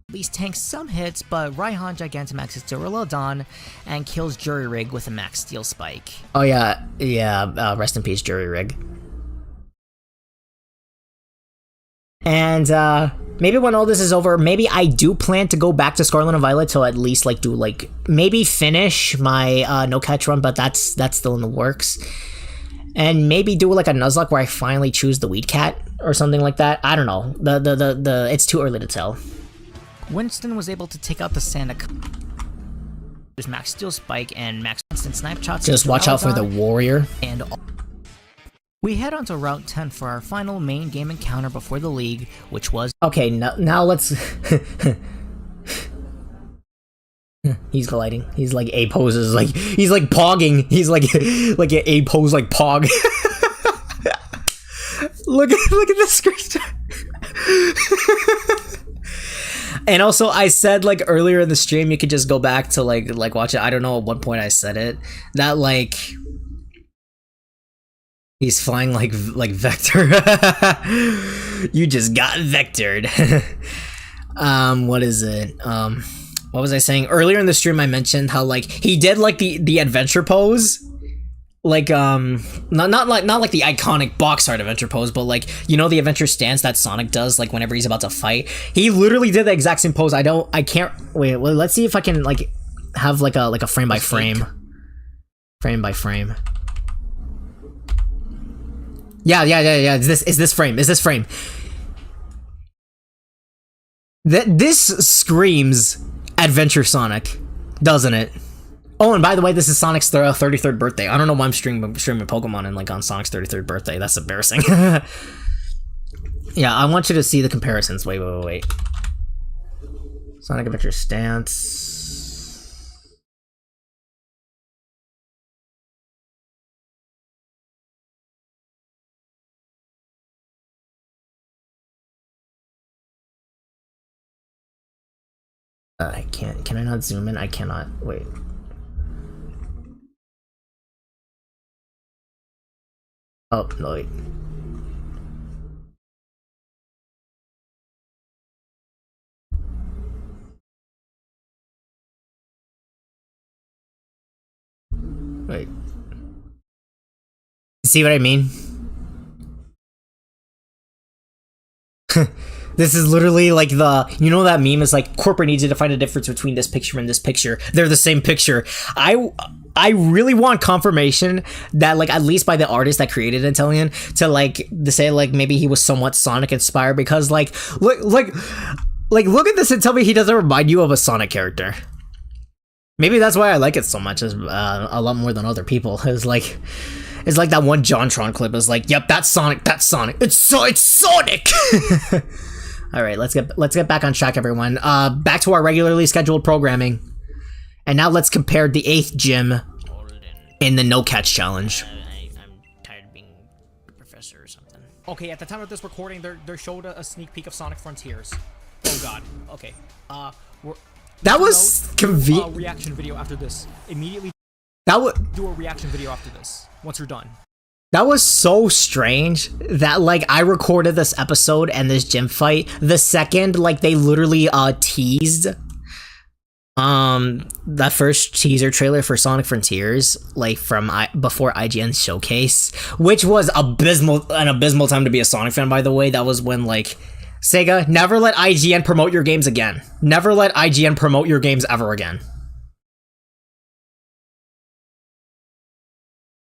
At least tanks some hits, but Raihan Gigantamaxes Duraludon and kills Jury Rig with a Max Steel Spike. Oh yeah, rest in peace, Jury Rig. And maybe when all this is over, maybe I do plan to go back to Scarlet and Violet to at least like do like maybe finish my no catch run, but that's still in the works. And maybe do like a Nuzlocke where I finally choose the Weed Cat or something like that. I don't know. The it's too early to tell. Winston was able to take out the Sandaconda. There's Max Steel Spike and Max Winston Snipe Shots. Just watch out for the Warrior. And we head on to Route 10 for our final main game encounter before the league, which was... Okay, now let's... He's gliding. He's like A poses, like he's like pogging. He's like an A pose like pog. look at this screen. And also, I said like earlier in the stream, you could just go back to like watch it. I don't know at what point I said it. That like he's flying like Vector. You just got vectored. What is it? What was I saying? Earlier in the stream I mentioned how like he did like the adventure pose. Like not like the iconic box art adventure pose, but like, you know, the adventure stance that Sonic does like whenever he's about to fight. He literally did the exact same pose. I can't wait, well, let's see if I can like have like a frame by frame. Frame by frame. Yeah. Is this frame. This screams Adventure Sonic, doesn't it? Oh, and by the way, this is Sonic's 33rd birthday. I don't know why I'm streaming Pokemon and like on Sonic's 33rd birthday. That's embarrassing. Yeah, I want you to see the comparisons. Wait. Sonic Adventure stance. I can't. Can I not zoom in? I cannot. Wait. Oh, no, wait. Wait. See what I mean? This is literally like you know that meme is like, corporate needs you to find a difference between this picture and this picture. They're the same picture. I really want confirmation that like, at least by the artist that created Italian, to say like maybe he was somewhat Sonic inspired, because like look at this and tell me he doesn't remind you of a Sonic character. Maybe that's why I like it so much, as a lot more than other people. It's like that one JonTron clip is like, yep, that's Sonic. It's Sonic. All right, let's get back on track, everyone. Back to our regularly scheduled programming. And now let's compare the 8th gym in the no catch challenge. I'm tired of being a professor or something. Okay, at the time of this recording, they showed a sneak peek of Sonic Frontiers. Oh god. Okay. That was convenient. Reaction video after this. Immediately That would. do a reaction video after this. Once you're done. That was so strange that, like, I recorded this episode and this gym fight the second, like, they literally, teased, that first teaser trailer for Sonic Frontiers, like, from before IGN's showcase, which was an abysmal time to be a Sonic fan, by the way. That was when, like, Sega, never let IGN promote your games again. Never let IGN promote your games ever again.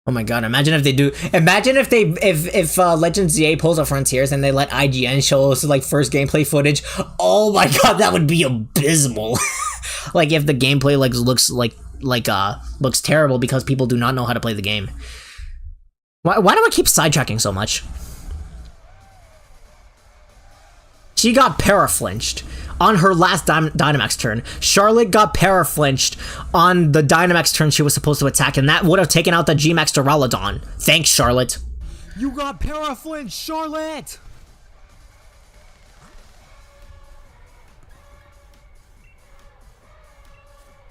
Oh my god, imagine if they do. Imagine if Legends ZA pulls a Frontiers and they let IGN show us like first gameplay footage. Oh my god, that would be abysmal. Like if the gameplay looks terrible because people do not know how to play the game. Why do I keep sidetracking so much? She got para-flinched on her last Dynamax turn. Charlotte got para-flinched on the Dynamax turn she was supposed to attack, and that would have taken out the G-Max Duraludon. Thanks, Charlotte. You got para-flinched, Charlotte!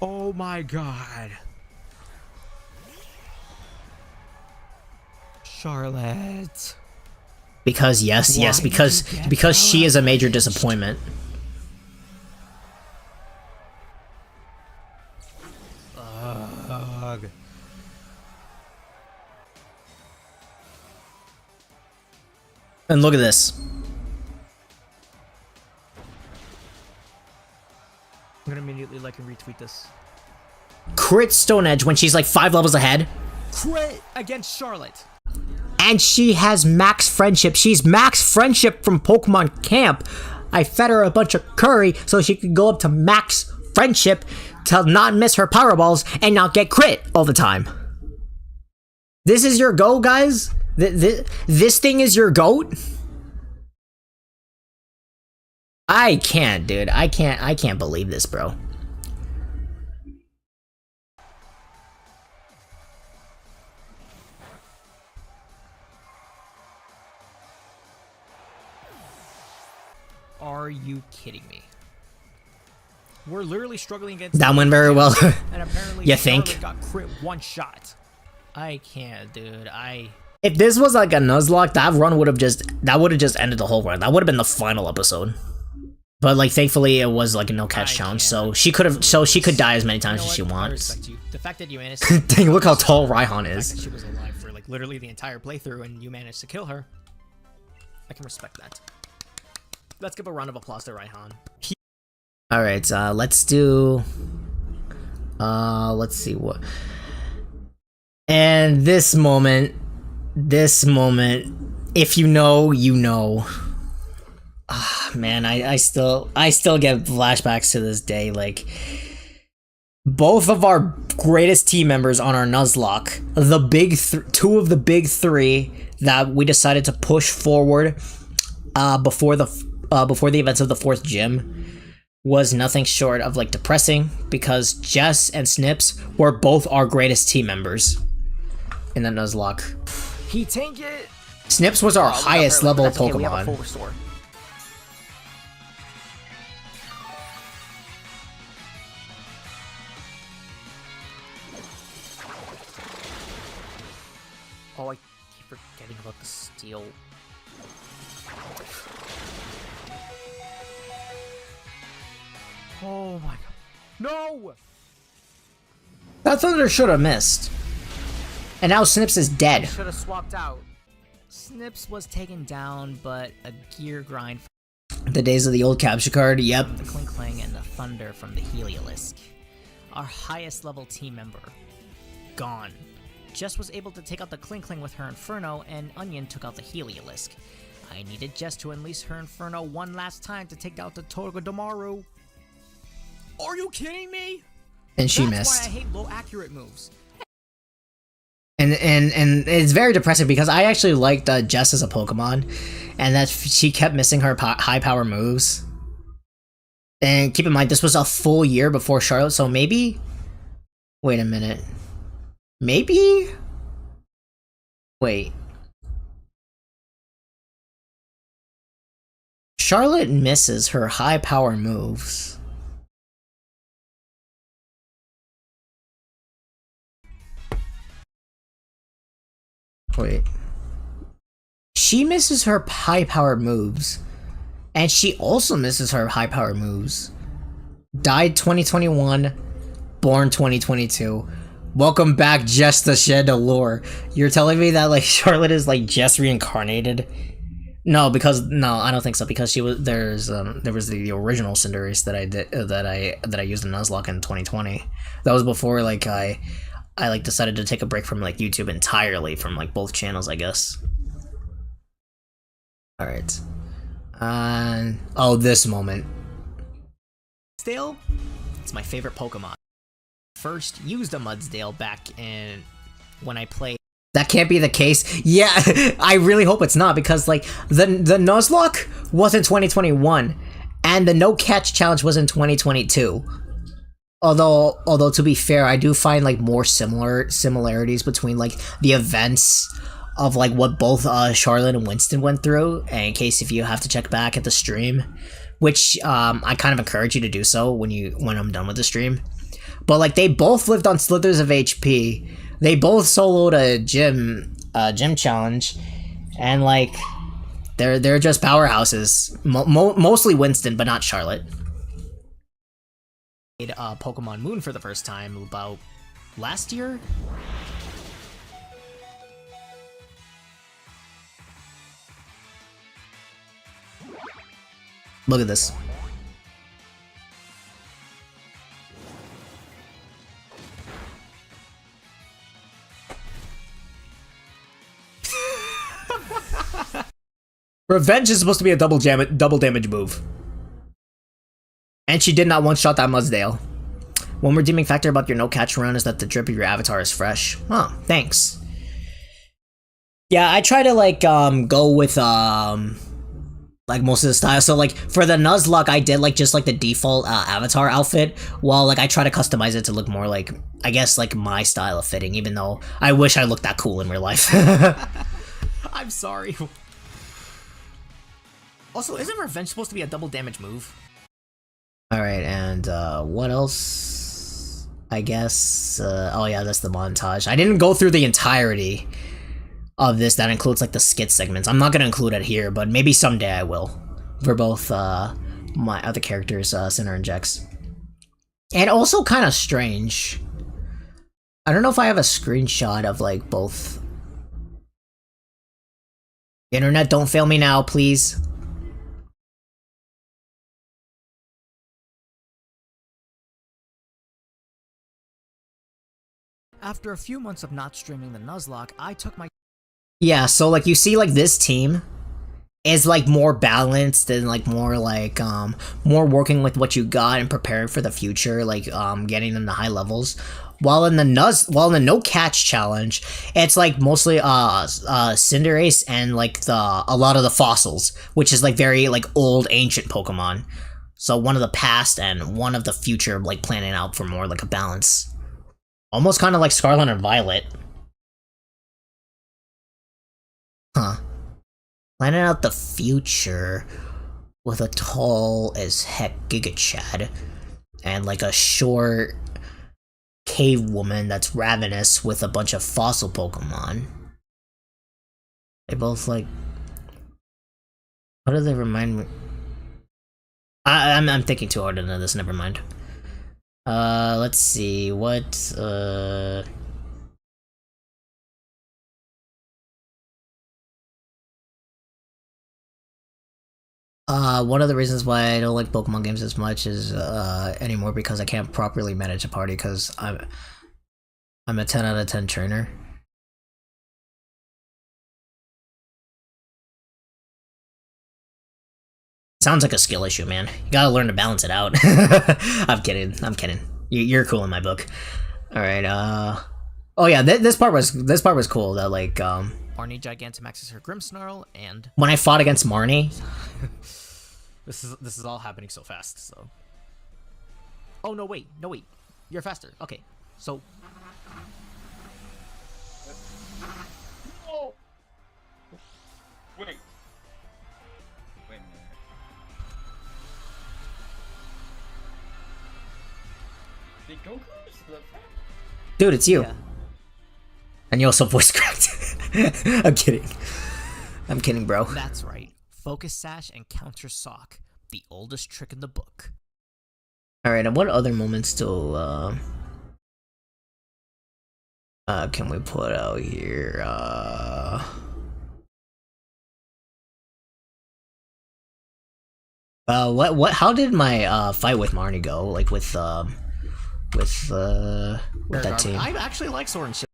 Oh my god. Charlotte. Because yes, because she is a major disappointment. Ugh. And look at this. I'm gonna immediately like and retweet this. Crit Stone Edge when she's like 5 levels ahead. Crit against Charlotte. And she has max friendship. She's max friendship from Pokemon Camp. I fed her a bunch of curry so she could go up to max friendship to not miss her Powerballs and not get crit all the time. This is your go, guys? This thing is your goat? I can't, dude. I can't believe this, bro. Are you kidding me? We're literally struggling against That went very well. and apparently You Charlotte think? got crit one shot. I can't, dude. If this was like a Nuzlocke, that would have just ended the whole run. That would have been the final episode. But like, thankfully, it was like a no catch challenge, so she could die as many times as she I wants. respect you. The fact that you managed Dang, look how tall Raihan the fact is. that she was alive for like literally the entire playthrough and you managed to kill her, I can respect that. Let's give a round of applause to Raihan. All right, let's do. Let's see what. And this moment, if you know, you know. Ah, man, I still get flashbacks to this day. Like, both of our greatest team members on our Nuzlocke, the big two of the big three that we decided to push forward before the events of the 4th gym, was nothing short of like depressing, because Jess and Snips were both our greatest team members in the Nuzlocke. He tank it. Snips was our highest level That's okay, Pokemon. we have a full restore. Oh, I keep forgetting about the steel. Oh my god. No! That Thunder should have missed. And now Snips is dead. Should have swapped out. Snips was taken down, but a gear grind The days of the old capture card, yep. from the Klinkling and the Thunder from the Heliolisk. Our highest level team member, gone. Jess was able to take out the Klinkling with her Inferno, and Onion took out the Heliolisk. I needed Jess to unleash her Inferno one last time to take out the Togedemaru. Are you kidding me? And she That's missed. why I hate low accurate moves. And it's very depressing because I actually liked Jess as a Pokemon, and that she kept missing her high power moves. And keep in mind, this was a full year before Charlotte, so maybe. Wait a minute. Maybe? Wait. Charlotte misses her high power moves. Wait. She misses her high power moves. And she also misses her high power moves. Died 2021, born 2022. Welcome back, Jess the Shed Allure. You're telling me that like Charlotte is like Jess reincarnated? No, I don't think so. Because she was there was the original Cinderace that I did that I used in Nuzlocke in 2020. That was before like I like decided to take a break from like YouTube entirely from like both channels, I guess. All right. Oh, this moment. Mudsdale? It's my favorite Pokemon. First used a Mudsdale back in when I played. That can't be the case. Yeah, I really hope it's not, because like the Nuzlocke was in 2021 and the no catch challenge was in 2022. Although to be fair, I do find like more similarities between like the events of like what both Charlotte and Winston went through, and in case if you have to check back at the stream, which I kind of encourage you to do so when I'm done with the stream. But like they both lived on slithers of HP. They both soloed a gym challenge, and like they're just powerhouses. Mostly Winston, but not Charlotte. Played Pokemon Moon for the first time about last year. Look at this. Revenge is supposed to be a double damage move. And she did not one-shot that Mudsdale. One redeeming factor about your no-catch run is that the drip of your avatar is fresh. Oh, thanks. Yeah, I try to like go with like most of the style. So like for the Nuzlocke, I did like just like the default avatar outfit, while like I try to customize it to look more like, I guess, like my style of fitting, even though I wish I looked that cool in real life. I'm sorry. Also, isn't Revenge supposed to be a double damage move? Alright, and what else? I guess, oh yeah, that's the montage. I didn't go through the entirety of this. That includes like the skit segments. I'm not gonna include it here, but maybe someday I will. For both my other characters, Sinner and Jex. And also kind of strange. I don't know if I have a screenshot of like both. Internet, don't fail me now, please. After a few months of not streaming the Nuzlocke, I took my... Yeah, so like you see like this team is like more balanced and like more working with what you got and preparing for the future, like getting them to high levels. While in the no catch challenge, it's like mostly Cinderace and like a lot of the fossils, which is like very like old ancient Pokemon. So one of the past and one of the future, like planning out for more like a balance. Almost kind of like Scarlet and Violet. Huh. Planning out the future with a tall as heck Giga Chad and like a short cave woman that's ravenous with a bunch of fossil Pokemon. They both like... What do they remind me? I'm thinking too hard into this, never mind. Let's see, what, one of the reasons why I don't like Pokemon games as much is, anymore, because I can't properly manage a party, because I'm a 10 out of 10 trainer. Sounds like a skill issue, man. You gotta learn to balance it out. I'm kidding. You're cool in my book. Alright, oh yeah, this part was cool, that like, Marnie Gigantamaxes her Grimmsnarl, and... when I fought against Marnie... This is all happening so fast, so... Oh, no, wait. You're faster. Okay, so... Dude, it's you. And you also voice cracked. I'm kidding. I'm kidding, bro. That's right. Focus Sash and Counter Sock, the oldest trick in the book. Alright, and what other moments still, can we put out here? How did my, fight with Marnie go? Like, with that team? I actually like Sword and Shield.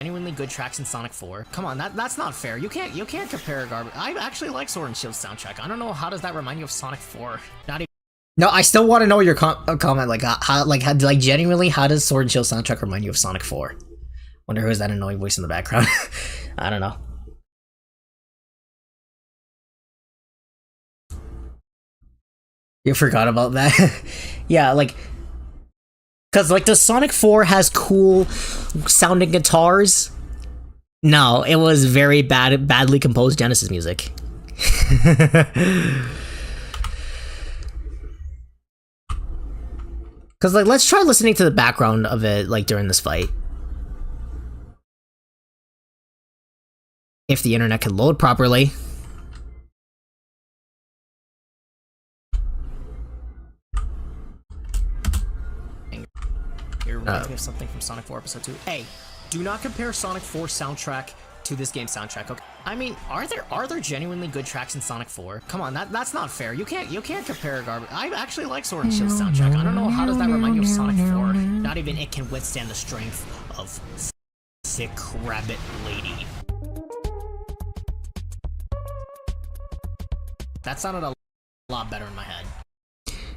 Genuinely good tracks in Sonic 4. Come on, that's not fair. You can't compare garbage. I actually like Sword and Shield soundtrack. I don't know, how does that remind you of Sonic 4? Not even. No, I still want to know your comment, like, genuinely, how does Sword and Shield soundtrack remind you of Sonic 4? Wonder who is that annoying voice in the background? I don't know. You forgot about that? Yeah, like, cause like the Sonic 4 has cool sounding guitars. No, it was very badly composed Genesis music. Cause like, let's try listening to the background of it like during this fight. If the internet can load properly. It reminds me of something from Sonic 4 Episode 2. Hey, do not compare Sonic 4 soundtrack to this game's soundtrack, okay? I mean, are there genuinely good tracks in Sonic 4? Come on, that's not fair. You can't compare garbage. I actually like Sword and Shield soundtrack. I don't know, how does that remind you of Sonic 4? Not even it can withstand the strength of Sick Rabbit Lady. That sounded a lot better in my head.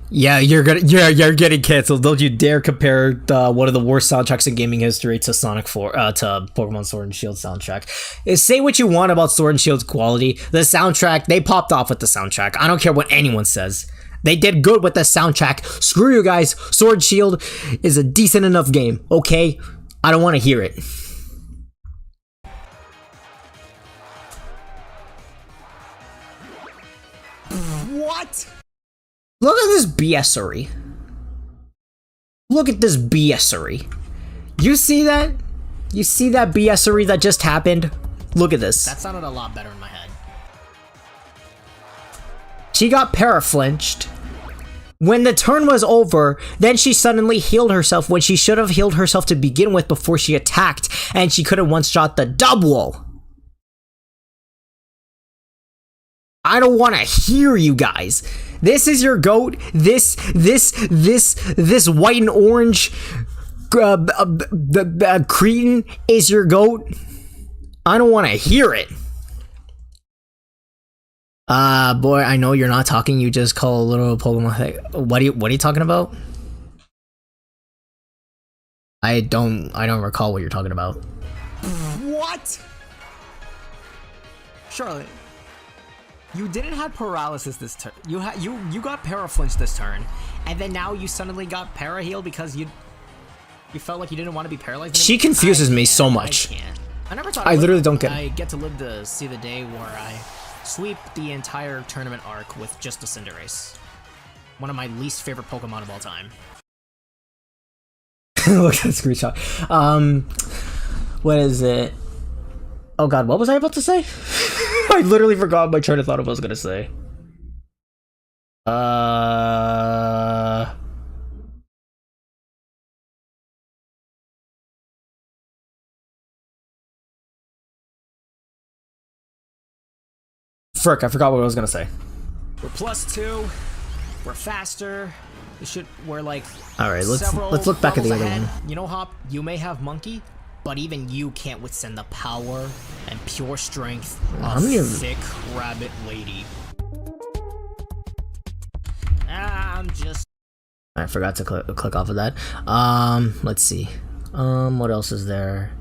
Yeah, you're getting canceled. Don't you dare compare one of the worst soundtracks in gaming history to Sonic 4 to Pokemon Sword and Shield soundtrack. Say what you want about Sword and Shield's quality. The soundtrack, they popped off with the soundtrack. I don't care what anyone says. They did good with the soundtrack. Screw you guys. Sword and Shield is a decent enough game, okay? I don't want to hear it. What? Look at this BSery. Look at this BSery. You see that? You see that BSery that just happened? Look at this. That sounded a lot better in my head. She got paraflinched. When the turn was over, then she suddenly healed herself when she should have healed herself to begin with before she attacked, and she could have one-shot the double. I don't want to hear you guys. This is your goat. This white and orange cretin is your goat. I don't want to hear it. Boy, I know you're not talking. You just call a little Pokemon. What are you talking about? I don't recall what you're talking about. What? Charlotte, you didn't have paralysis this turn. You got paraflinched this turn, and then now you suddenly got para-healed because you felt like you didn't want to be paralyzed anymore? She confuses me so much. I never thought I literally don't get it. I get to live to see the day where I sweep the entire tournament arc with just a Cinderace. One of my least favorite Pokemon of all time. Look at the screenshot. What is it? Oh god, what was I about to say? I literally forgot my train of thought of what I was gonna say. Frick, I forgot what I was gonna say. We're +2. We're faster. We're like. All right, let's look back at the other one. You know, Hop, you may have Monkey, but even you can't withstand the power and pure strength of Thick Rabbit Lady. I'm just. I forgot to click off of that. Let's see. What else is there?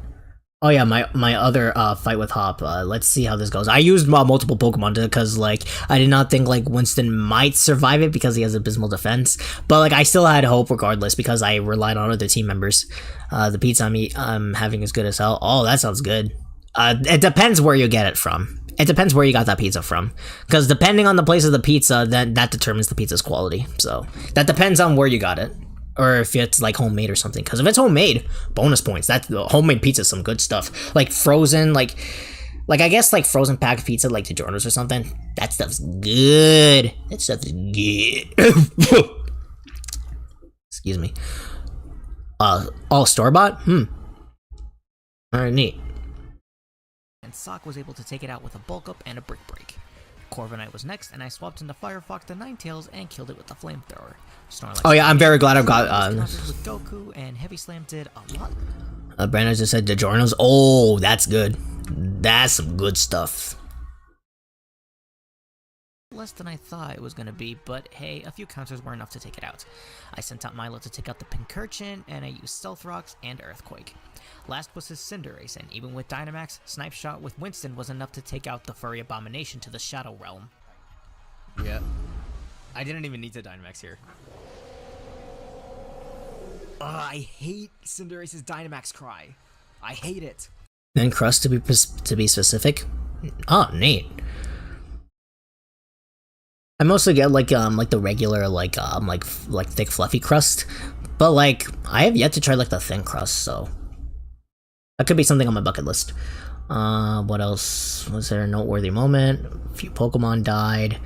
Oh yeah, my other fight with Hop. Let's see how this goes. I used multiple Pokemon because like I did not think like Winston might survive it because he has abysmal defense, but like I still had hope regardless because I relied on other team members. The pizza I'm having is good as hell. Oh, that sounds good. It depends where you get it from. It depends where you got that pizza from, because depending on the place of the pizza, that determines the pizza's quality. So that depends on where you got it. or if it's like homemade or something. Because if it's homemade, bonus points. That's the homemade pizza is some good stuff. Like frozen, like I guess like frozen packed pizza, like DiGiorno's or something. That stuff's good. That stuff is good. Excuse me. All store bought. Alright, neat. And Sock was able to take it out with a bulk up and a brick break. Corviknight was next, and I swapped into Firefox the Ninetales and killed it with the flamethrower. Snorlax. Oh yeah, I'm very glad I've got with Goku, and Heavy Slam did a lot. Brandon just said DiGiorno's. Oh, that's good. That's some good stuff. Less than I thought it was going to be, but hey, a few counters were enough to take it out. I sent out Milo to take out the Pincurchin, and I used Stealth Rocks and Earthquake. Last was his Cinderace, and even with Dynamax, Snipe Shot with Winston was enough to take out the Furry Abomination to the Shadow Realm. Yeah. I didn't even need to Dynamax here. I hate Cinderace's Dynamax cry. I hate it. Then crust to be specific. Oh, neat. I mostly get like the regular like thick fluffy crust, but like I have yet to try like the thin crust, so that could be something on my bucket list. What else was there? A noteworthy moment. A few Pokemon died,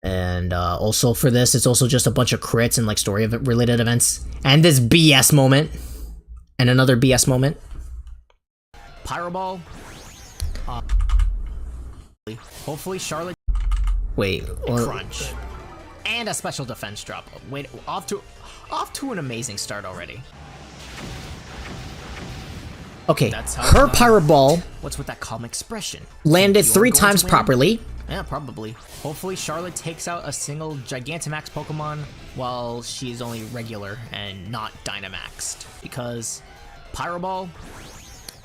and also for this, it's also just a bunch of crits and like story related events, and this BS moment, and another BS moment. Pyro Ball. Hopefully Charlotte. Wait, Crunch. And a special defense drop. Wait, off to an amazing start already. okay, That's how her it's Pyro Ball What's with that calm expression? landed You're 3 going to times win? properly. Yeah, probably. Hopefully Charlotte takes out a single Gigantamax Pokemon while she's only regular and not Dynamaxed. Because Pyro Ball,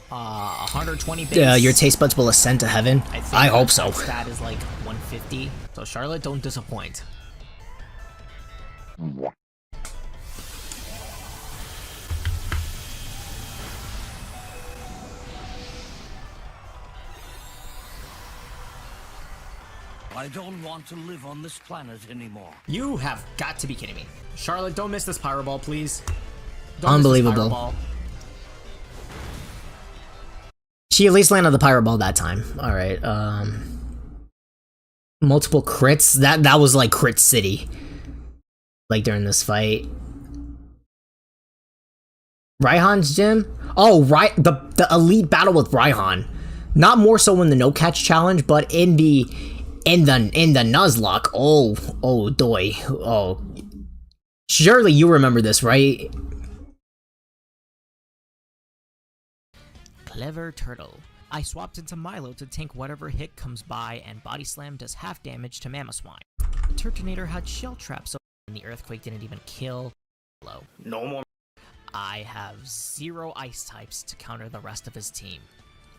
120 base. Your taste buds will ascend to heaven. I hope so. Stat is like 150. So Charlotte, don't disappoint. I don't want to live on this planet anymore. You have got to be kidding me. Charlotte, don't miss this Pyro Ball, please. Don't Unbelievable. Miss this Pyro Ball. She at least landed the Pyro Ball that time. Alright, multiple crits. That was like crit city. Like during this fight. Raihan's gym? Oh, right, the elite battle with Raihan. Not more so in the no catch challenge, but in the Nuzlocke. Oh doy. Oh. Surely you remember this, right? Clever Turtle. I swapped into Milo to tank whatever hit comes by, and Body Slam does half damage to Mamoswine. Turtonator had Shell Trap, so the Earthquake didn't even kill. Low. No more. I have 0 ice types to counter the rest of his team.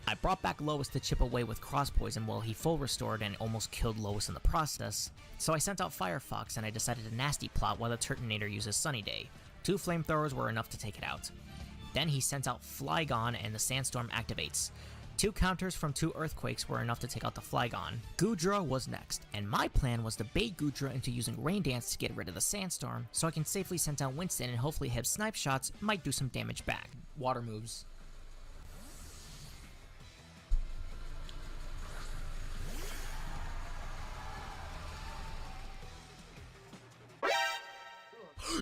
I brought back Lois to chip away with Cross Poison while he full restored and almost killed Lois in the process, so I sent out Firefox and I decided a nasty plot while the Turtonator uses Sunny Day. 2 flamethrowers were enough to take it out. Then he sent out Flygon and the Sandstorm activates. 2 counters from 2 Earthquakes were enough to take out the Flygon. Goodra was next, and my plan was to bait Goodra into using Rain Dance to get rid of the Sandstorm, so I can safely send out Winston and hopefully his Snipe Shots might do some damage back. Water moves.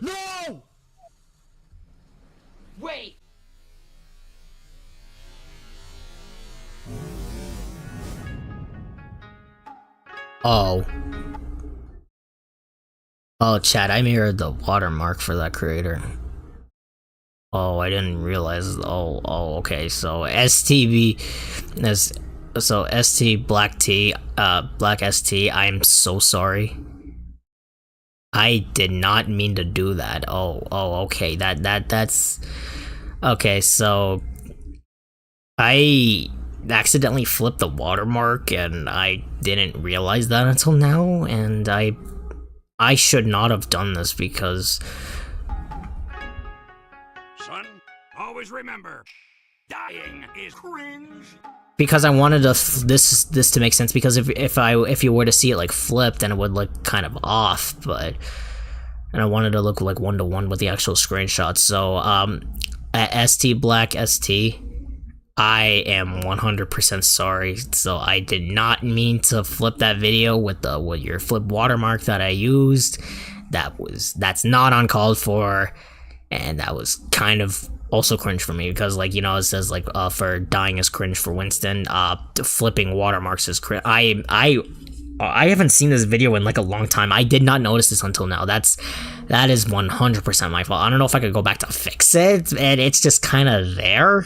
No! Wait! Oh. Oh, chat, I mirrored the watermark for that creator. Oh, I didn't realize. Oh, okay. So STB, so ST Black T, Black ST. I am so sorry. I did not mean to do that. Oh, okay. That's okay. So I accidentally flipped the watermark, and I didn't realize that until now. And I should not have done this because. Son, always remember, dying is cringe. Because I wanted this to make sense, because if you were to see it like flipped, then it would look kind of off, but and I wanted to look like 1-to-1 with the actual screenshots. So at ST Black ST, I am 100% sorry. So I did not mean to flip that video with your flip watermark that I used. That's not uncalled for, and that was kind of also cringe for me because, like, you know, it says like for dying is cringe for Winston. Flipping watermarks is cringe. I haven't seen this video in like a long time. I did not notice this until now. That is 100% my fault. I don't know if I could go back to fix it, and it's just kind of there.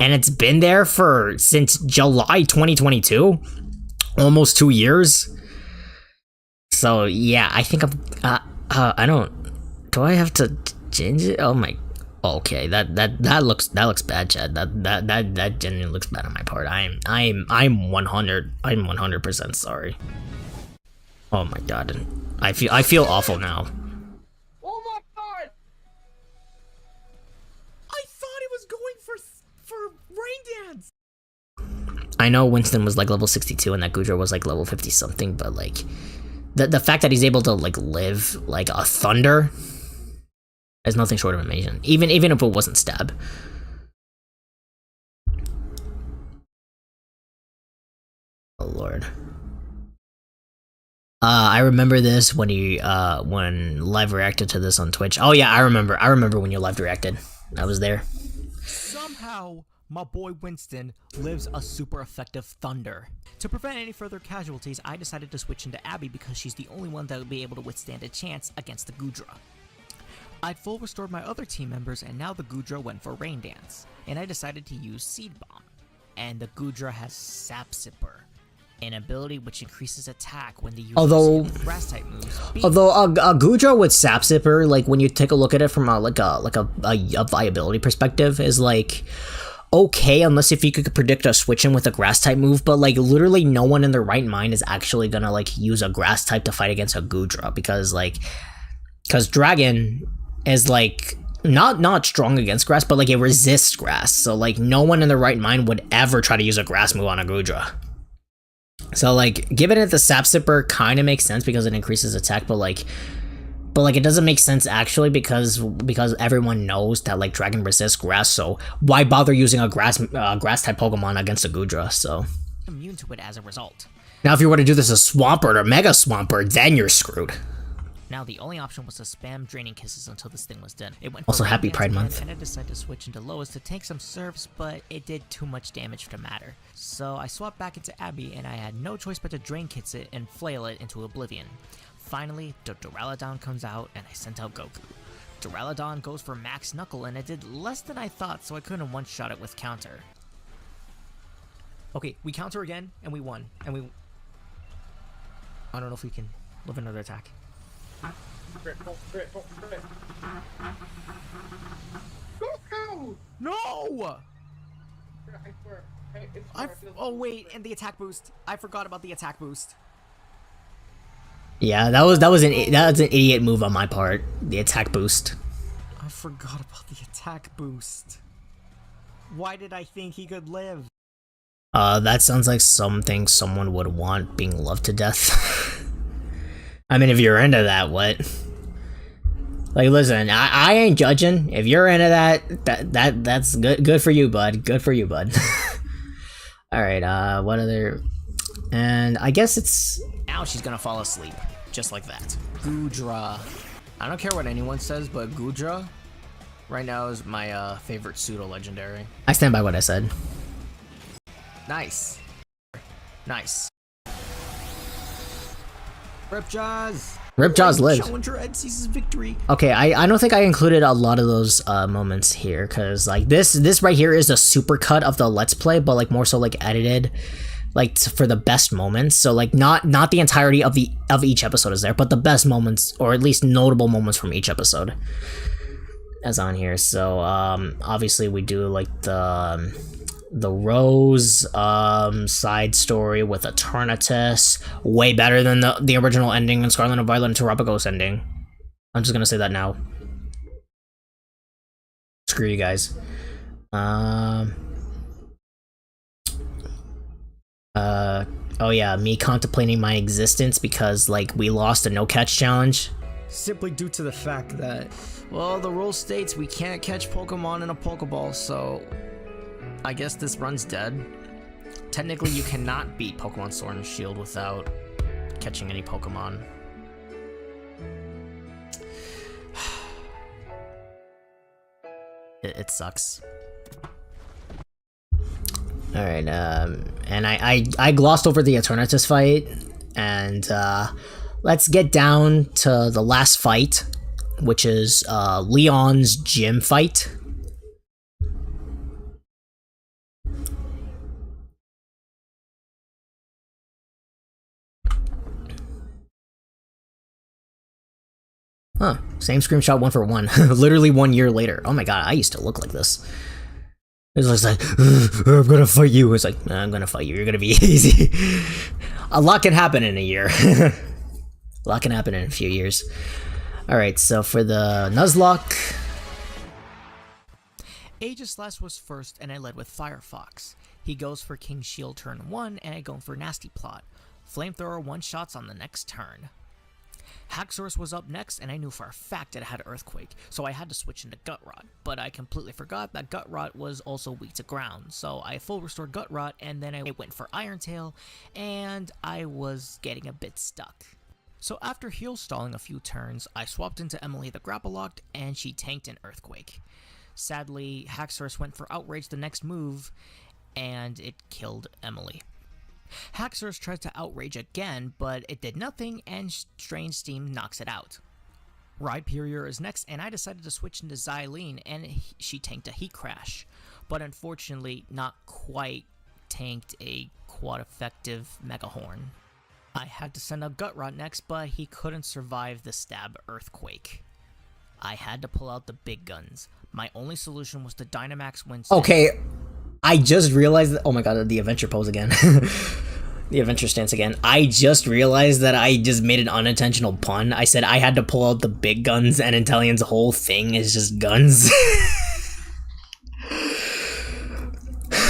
And it's been there since July 2022, almost 2 years. So yeah, I think do I have to change it? Oh my, okay, that looks bad, Chad. That genuinely looks bad on my part. I'm 100% sorry. Oh my god, I feel awful now. Oh my god! I thought it was going for Rain Dance. I know Winston was like level 62 and that Goodra was like level 50 something, but like the fact that he's able to like live like a Thunder is nothing short of amazing. Even if it wasn't stab. Oh lord. I remember this when when live reacted to this on Twitch. Oh yeah, I remember when you live reacted. I was there. Somehow, my boy Winston lives a super effective Thunder. To prevent any further casualties, I decided to switch into Abby because she's the only one that would be able to withstand a chance against the Goodra. I'd full restored my other team members, and now the Goodra went for Rain Dance, and I decided to use Seed Bomb. And the Goodra has Sap Sipper, an ability which increases attack when the user grass type moves. Although a Goodra with Sap Sipper, like when you take a look at it from a viability perspective, is like okay, unless if you could predict a switch in with a grass type move, but like literally no one in their right mind is actually gonna like use a grass type to fight against a Goodra because Dragon is like not strong against grass, but like it resists grass, so like no one in their right mind would ever try to use a grass move on a Goodra. So like giving it the Sap Sipper kind of makes sense because it increases attack, but like it doesn't make sense actually because everyone knows that like Dragon resists grass, so why bother using a grass type Pokemon against a Goodra? So immune to it as a result. now if you were to do this as Swampert or Mega Swampert, then you're screwed. Now the only option was to spam Draining Kisses until this thing was dead. It went Also, for happy Rain Dance Pride again, Month. and I decided to switch into Lois to take some serves, but it did too much damage to matter. So I swapped back into Abby, and I had no choice but to Drain Kiss it and flail it into oblivion. Finally, Duraludon comes out, and I sent out Goku. Duraludon goes for Max Knuckle, and it did less than I thought, so I couldn't one-shot it with counter. Okay, we counter again, and we won. And we... I don't know if we can live another attack. No! Oh wait, and the attack boost. I forgot about the attack boost. Yeah, that was an idiot move on my part. The attack boost. I forgot about the attack boost. Why did I think he could live? That sounds like something someone would want, being loved to death. I mean, if you're into that, what? Like, listen, I ain't judging. If you're into that's good for you, bud. Good for you, bud. All right. What other? And I guess it's Now she's gonna fall asleep, just like that. Goodra. I don't care what anyone says, but Goodra right now is my favorite pseudo-legendary. I stand by what I said. Nice. Nice. Ripjaws! Ripjaws lived. Challenger Ed sees his victory. Okay, I don't think I included a lot of those moments here, because like this right here is a super cut of the Let's Play, but like more so like edited, like for the best moments. So like not the entirety of each episode is there, but the best moments, or at least notable moments from each episode, as on here. So obviously we do like the Rose side story with Eternatus, way better than the original ending in Scarlet and Violet and Terrapagos ending. I'm just gonna say that now. Screw you guys. Oh yeah, me contemplating my existence because like we lost a no catch challenge simply due to the fact that Well, the rule states we can't catch Pokemon in a Pokeball, so I guess this run's dead. Technically, you cannot beat Pokemon Sword and Shield without catching any Pokemon. It sucks. Alright, and I glossed over the Eternatus fight, and let's get down to the last fight, which is Leon's gym fight. Huh, same screenshot 1 for 1. Literally 1 year later. Oh my god, I used to look like this. It was like, I'm gonna fight you. It's like, nah, I'm gonna fight you. You're gonna be easy. A lot can happen in a year. A lot can happen in a few years. Alright, so for the Nuzlocke. Aegislash was first, and I led with Firefox. He goes for King Shield turn 1, and I go for Nasty Plot. Flamethrower one-shots on the next turn. Haxorus was up next, and I knew for a fact that it had Earthquake, so I had to switch into Gut Rot, but I completely forgot that Gut Rot was also weak to ground, so I full restored Gut Rot, and then I went for Iron Tail, and I was getting a bit stuck. So after heal stalling a few turns, I swapped into Emily the Grapple Locked, and she tanked an Earthquake. Sadly, Haxorus went for Outrage the next move, and it killed Emily. Haxorus tries to Outrage again, but it did nothing, and Strange Steam knocks it out. Rhyperior is next, and I decided to switch into Xylene, and she tanked a Heat Crash, but unfortunately not quite tanked a quad-effective Mega Horn. I had to send up Gut Rot next, but he couldn't survive the stab Earthquake. I had to pull out the big guns. My only solution was to Dynamax Winston. Okay, I just realized that. Oh my god, the adventure pose again. The adventure stance again. I just realized that I just made an unintentional pun. I said I had to pull out the big guns, and Intellion's whole thing is just guns.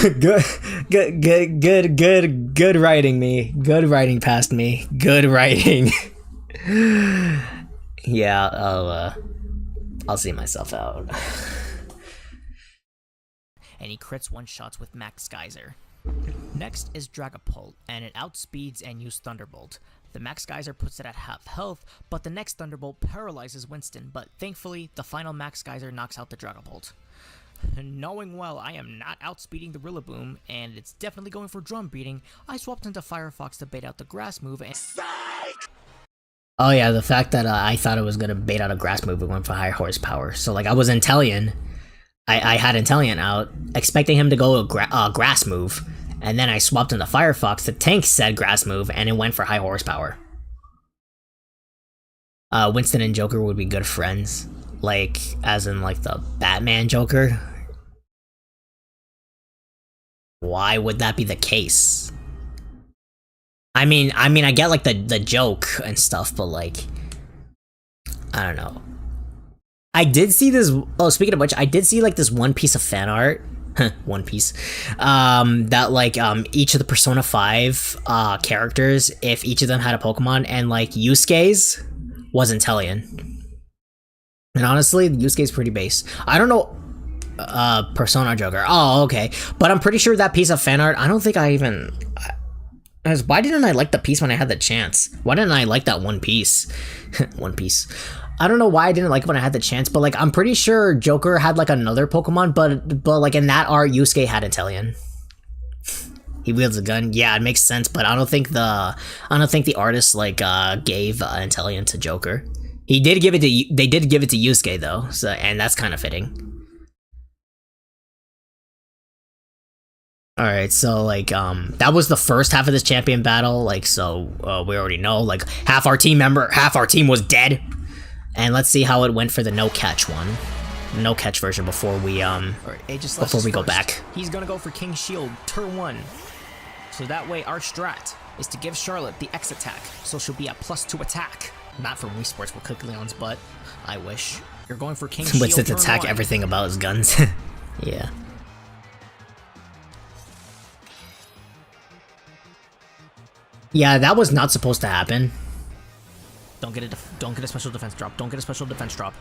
Good writing, me. Good writing past me. Good writing. Yeah, I'll see myself out. And he crits one-shots with Max Geyser. Next is Dragapult, and it outspeeds and uses Thunderbolt. The Max Geyser puts it at half health, but the next Thunderbolt paralyzes Winston, but thankfully, the final Max Geyser knocks out the Dragapult. Knowing well I am not outspeeding the Rillaboom, and it's definitely going for drum beating, I swapped into Firefox to bait out the Grass move and— Oh yeah, the fact that I thought it was gonna bait out a Grass move, it went for high horsepower. So like I was Inteleon, I had Inteleon out, expecting him to go a Grass move, and then I swapped into Firefox to tank said Grass move, and it went for high horsepower. Winston and Joker would be good friends, like as in like the Batman Joker. Why would that be the case? I mean, I get like the joke and stuff, but like, I don't know. I did see this. Oh, speaking of which, I did see like this one piece of fan art. One Piece. That like each of the Persona 5 characters, if each of them had a Pokemon, and like Yusuke's was Inteleon. And honestly, Yusuke's pretty base. I don't know Persona Joker. Oh, okay. But I'm pretty sure that piece of fan art, I don't think I even... Why didn't I like the piece when I had the chance? Why didn't I like that One Piece? One Piece. I don't know why I didn't like it when I had the chance, but like I'm pretty sure Joker had like another Pokemon, but like in that art, Yusuke had Inteleon. He wields a gun. Yeah, it makes sense, but I don't think the artist like gave Inteleon to Joker. They did give it to Yusuke though, so, and that's kind of fitting. Alright, so like that was the first half of this champion battle, like so we already know like half our team was dead. And let's see how it went for the no catch one. No catch version before we go back. He's gonna go for King Shield, turn 1. So that way our strat is to give Charlotte the X attack, so she'll be at +2 attack. Not for Wii Sports with Cookleon's, but I wish. You're going for King Shield, Winston's turn attack 1. everything about his guns. Yeah. Yeah, that was not supposed to happen. Don't get a special defense drop. Don't get a special defense drop.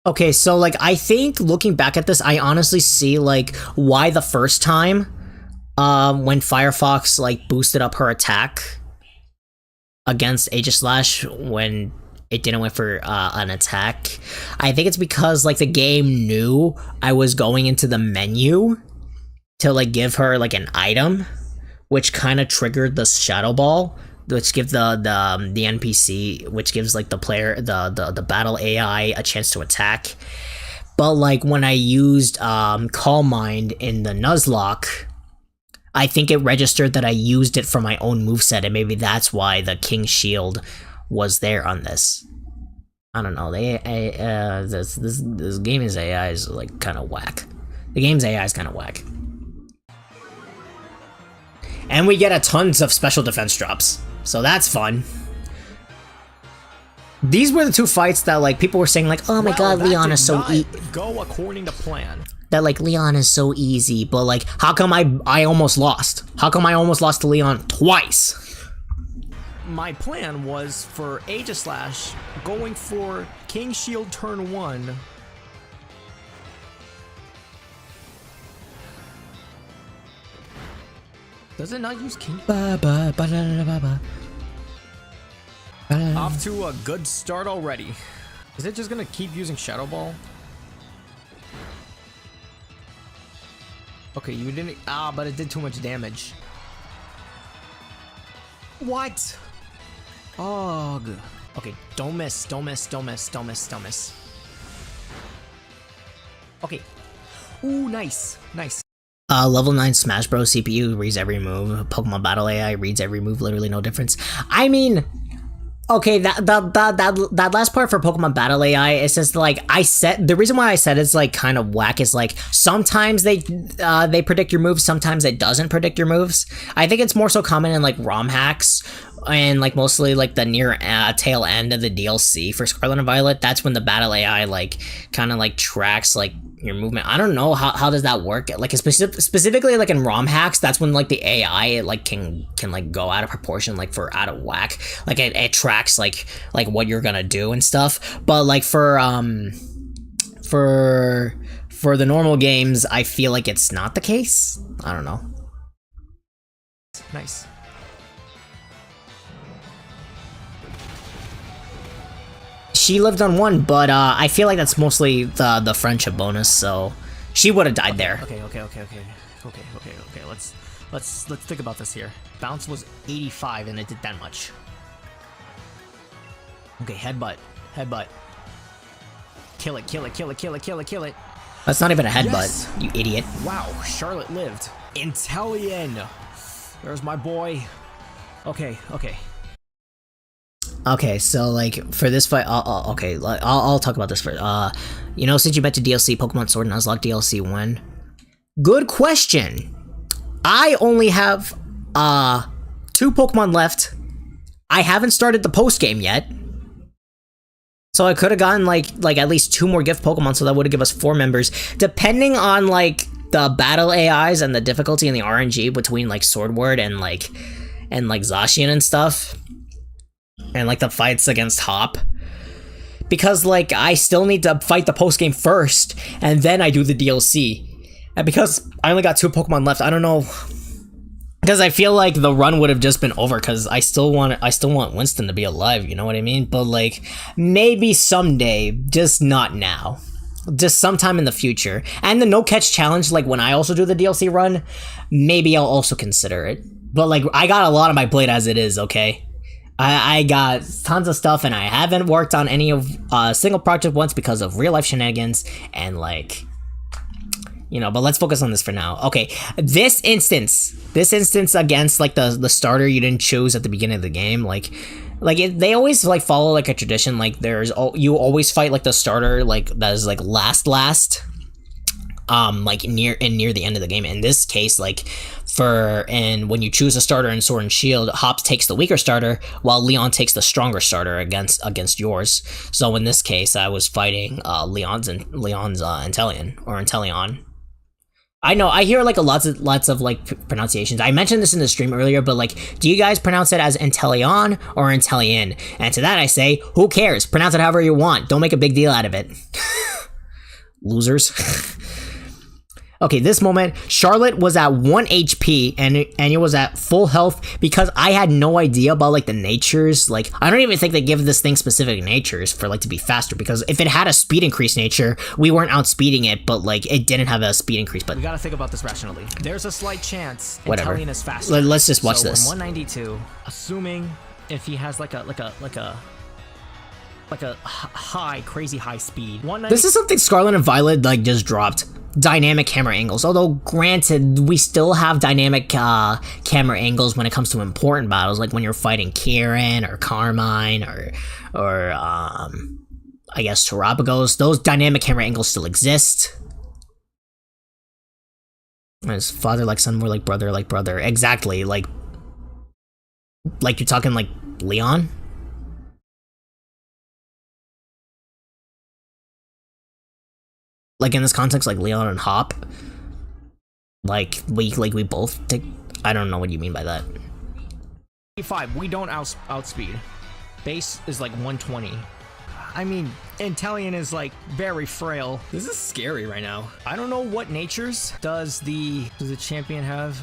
Okay, so like I think looking back at this, I honestly see like why the first time when Firefox like boosted up her attack against Aegislash when it didn't went for an attack. I think it's because like the game knew I was going into the menu to like give her like an item, which kind of triggered the Shadow Ball, which gives the NPC, which gives like the player the battle AI a chance to attack. But like when I used Calm Mind in the Nuzlocke, I think it registered that I used it for my own moveset, and maybe that's why the King Shield was there on this. I don't know. This game's AI is like kind of whack. The game's AI is kind of whack. And we get a tons of special defense drops, so that's fun. These were the two fights that like people were saying like, oh my god, Leon is so go according to plan. That like Leon is so easy, but like how come I almost lost? How come I almost lost to Leon twice? My plan was for Aegislash going for King Shield turn 1. Does it not use King? Off to a good start already. Is it just gonna keep using Shadow Ball? Okay, you didn't. But it did too much damage. What? Ugh. Okay, don't miss, don't miss, don't miss, don't miss, don't miss. Okay. Ooh, nice, nice. Level 9 Smash Bros. CPU reads every move. Pokemon Battle AI reads every move, literally no difference. I mean, okay, that last part for Pokemon Battle AI is just like I said. The reason why I said it's like kind of whack is like sometimes they predict your moves, sometimes it doesn't predict your moves. I think it's more so common in like ROM hacks and like mostly like the near tail end of the DLC for Scarlet and Violet. That's when the Battle AI like kind of like tracks like your movement. I don't know how does that work. Like specifically like in ROM hacks, that's when like the AI like can like go out of proportion, like for out of whack. Like it tracks like what you're gonna do and stuff. But like for the normal games, I feel like it's not the case. I don't know. Nice. She lived on 1, but I feel like that's mostly the friendship bonus, so she would have died there. Okay. Let's think about this here. Bounce was 85 and it did that much. Okay, headbutt. Kill it. That's not even a headbutt, Yes! you idiot. Wow, Charlotte lived. Inteleon. There's my boy. Okay. Okay, so like for this fight, I'll talk about this first. You know, since you bet to DLC Pokemon Sword and Nuzlocke DLC 1, good question. I only have 2 Pokemon left. I haven't started the post game yet, so I could have gotten like at least 2 more gift Pokemon, so that would have given us 4 members, depending on like the battle AIs and the difficulty and the RNG between like Swordward and like Zacian and stuff. And like the fights against Hop, because like I still need to fight the post game first, and then I do the DLC. And because I only got 2 Pokemon left, I don't know, because I feel like the run would have just been over. Because I still want Winston to be alive. You know what I mean? But like maybe someday, just not now. Just sometime in the future. And the no catch challenge, like when I also do the DLC run, maybe I'll also consider it. But like I got a lot on my plate as it is. Okay. I got tons of stuff, and I haven't worked on any of single project once because of real life shenanigans and like, you know. But let's focus on this for now. Okay, this instance against like the starter you didn't choose at the beginning of the game, they always like follow like a tradition. Like you always fight like the starter like that is like last like near the end of the game. In this case, like when you choose a starter in Sword and Shield, Hops takes the weaker starter while Leon takes the stronger starter against yours. So in this case, I was fighting Leon's Inteleon. I know, I hear like lots of like pronunciations. I mentioned this in the stream earlier, but like, do you guys pronounce it as Inteleon or Inteleon? And to that I say, who cares? Pronounce it however you want. Don't make a big deal out of it. Losers. Okay, this moment, Charlotte was at 1 HP and it was at full health because I had no idea about like the natures. Like, I don't even think they give this thing specific natures for like to be faster, because if it had a speed increase nature, we weren't outspeeding it, but like it didn't have a speed increase. But We gotta think about this rationally. There's a slight chance Whatever. Inteleon is faster. Let's just watch so this. 192, assuming if he has like a crazy high speed. This is something Scarlet and Violet like just dropped. Dynamic camera angles. Although, granted, we still have dynamic camera angles when it comes to important battles, like when you're fighting Kieran or Carmine or I guess Terapagos. Those dynamic camera angles still exist. It's father like son, more like brother. Exactly, like you're talking like Leon. Like in this context, like Leon and Hop, like we both take. I don't know what you mean by that. 5, we don't outspeed. Base is like 120. I mean, Inteleon is like very frail. This is scary right now. I don't know what natures does the champion have.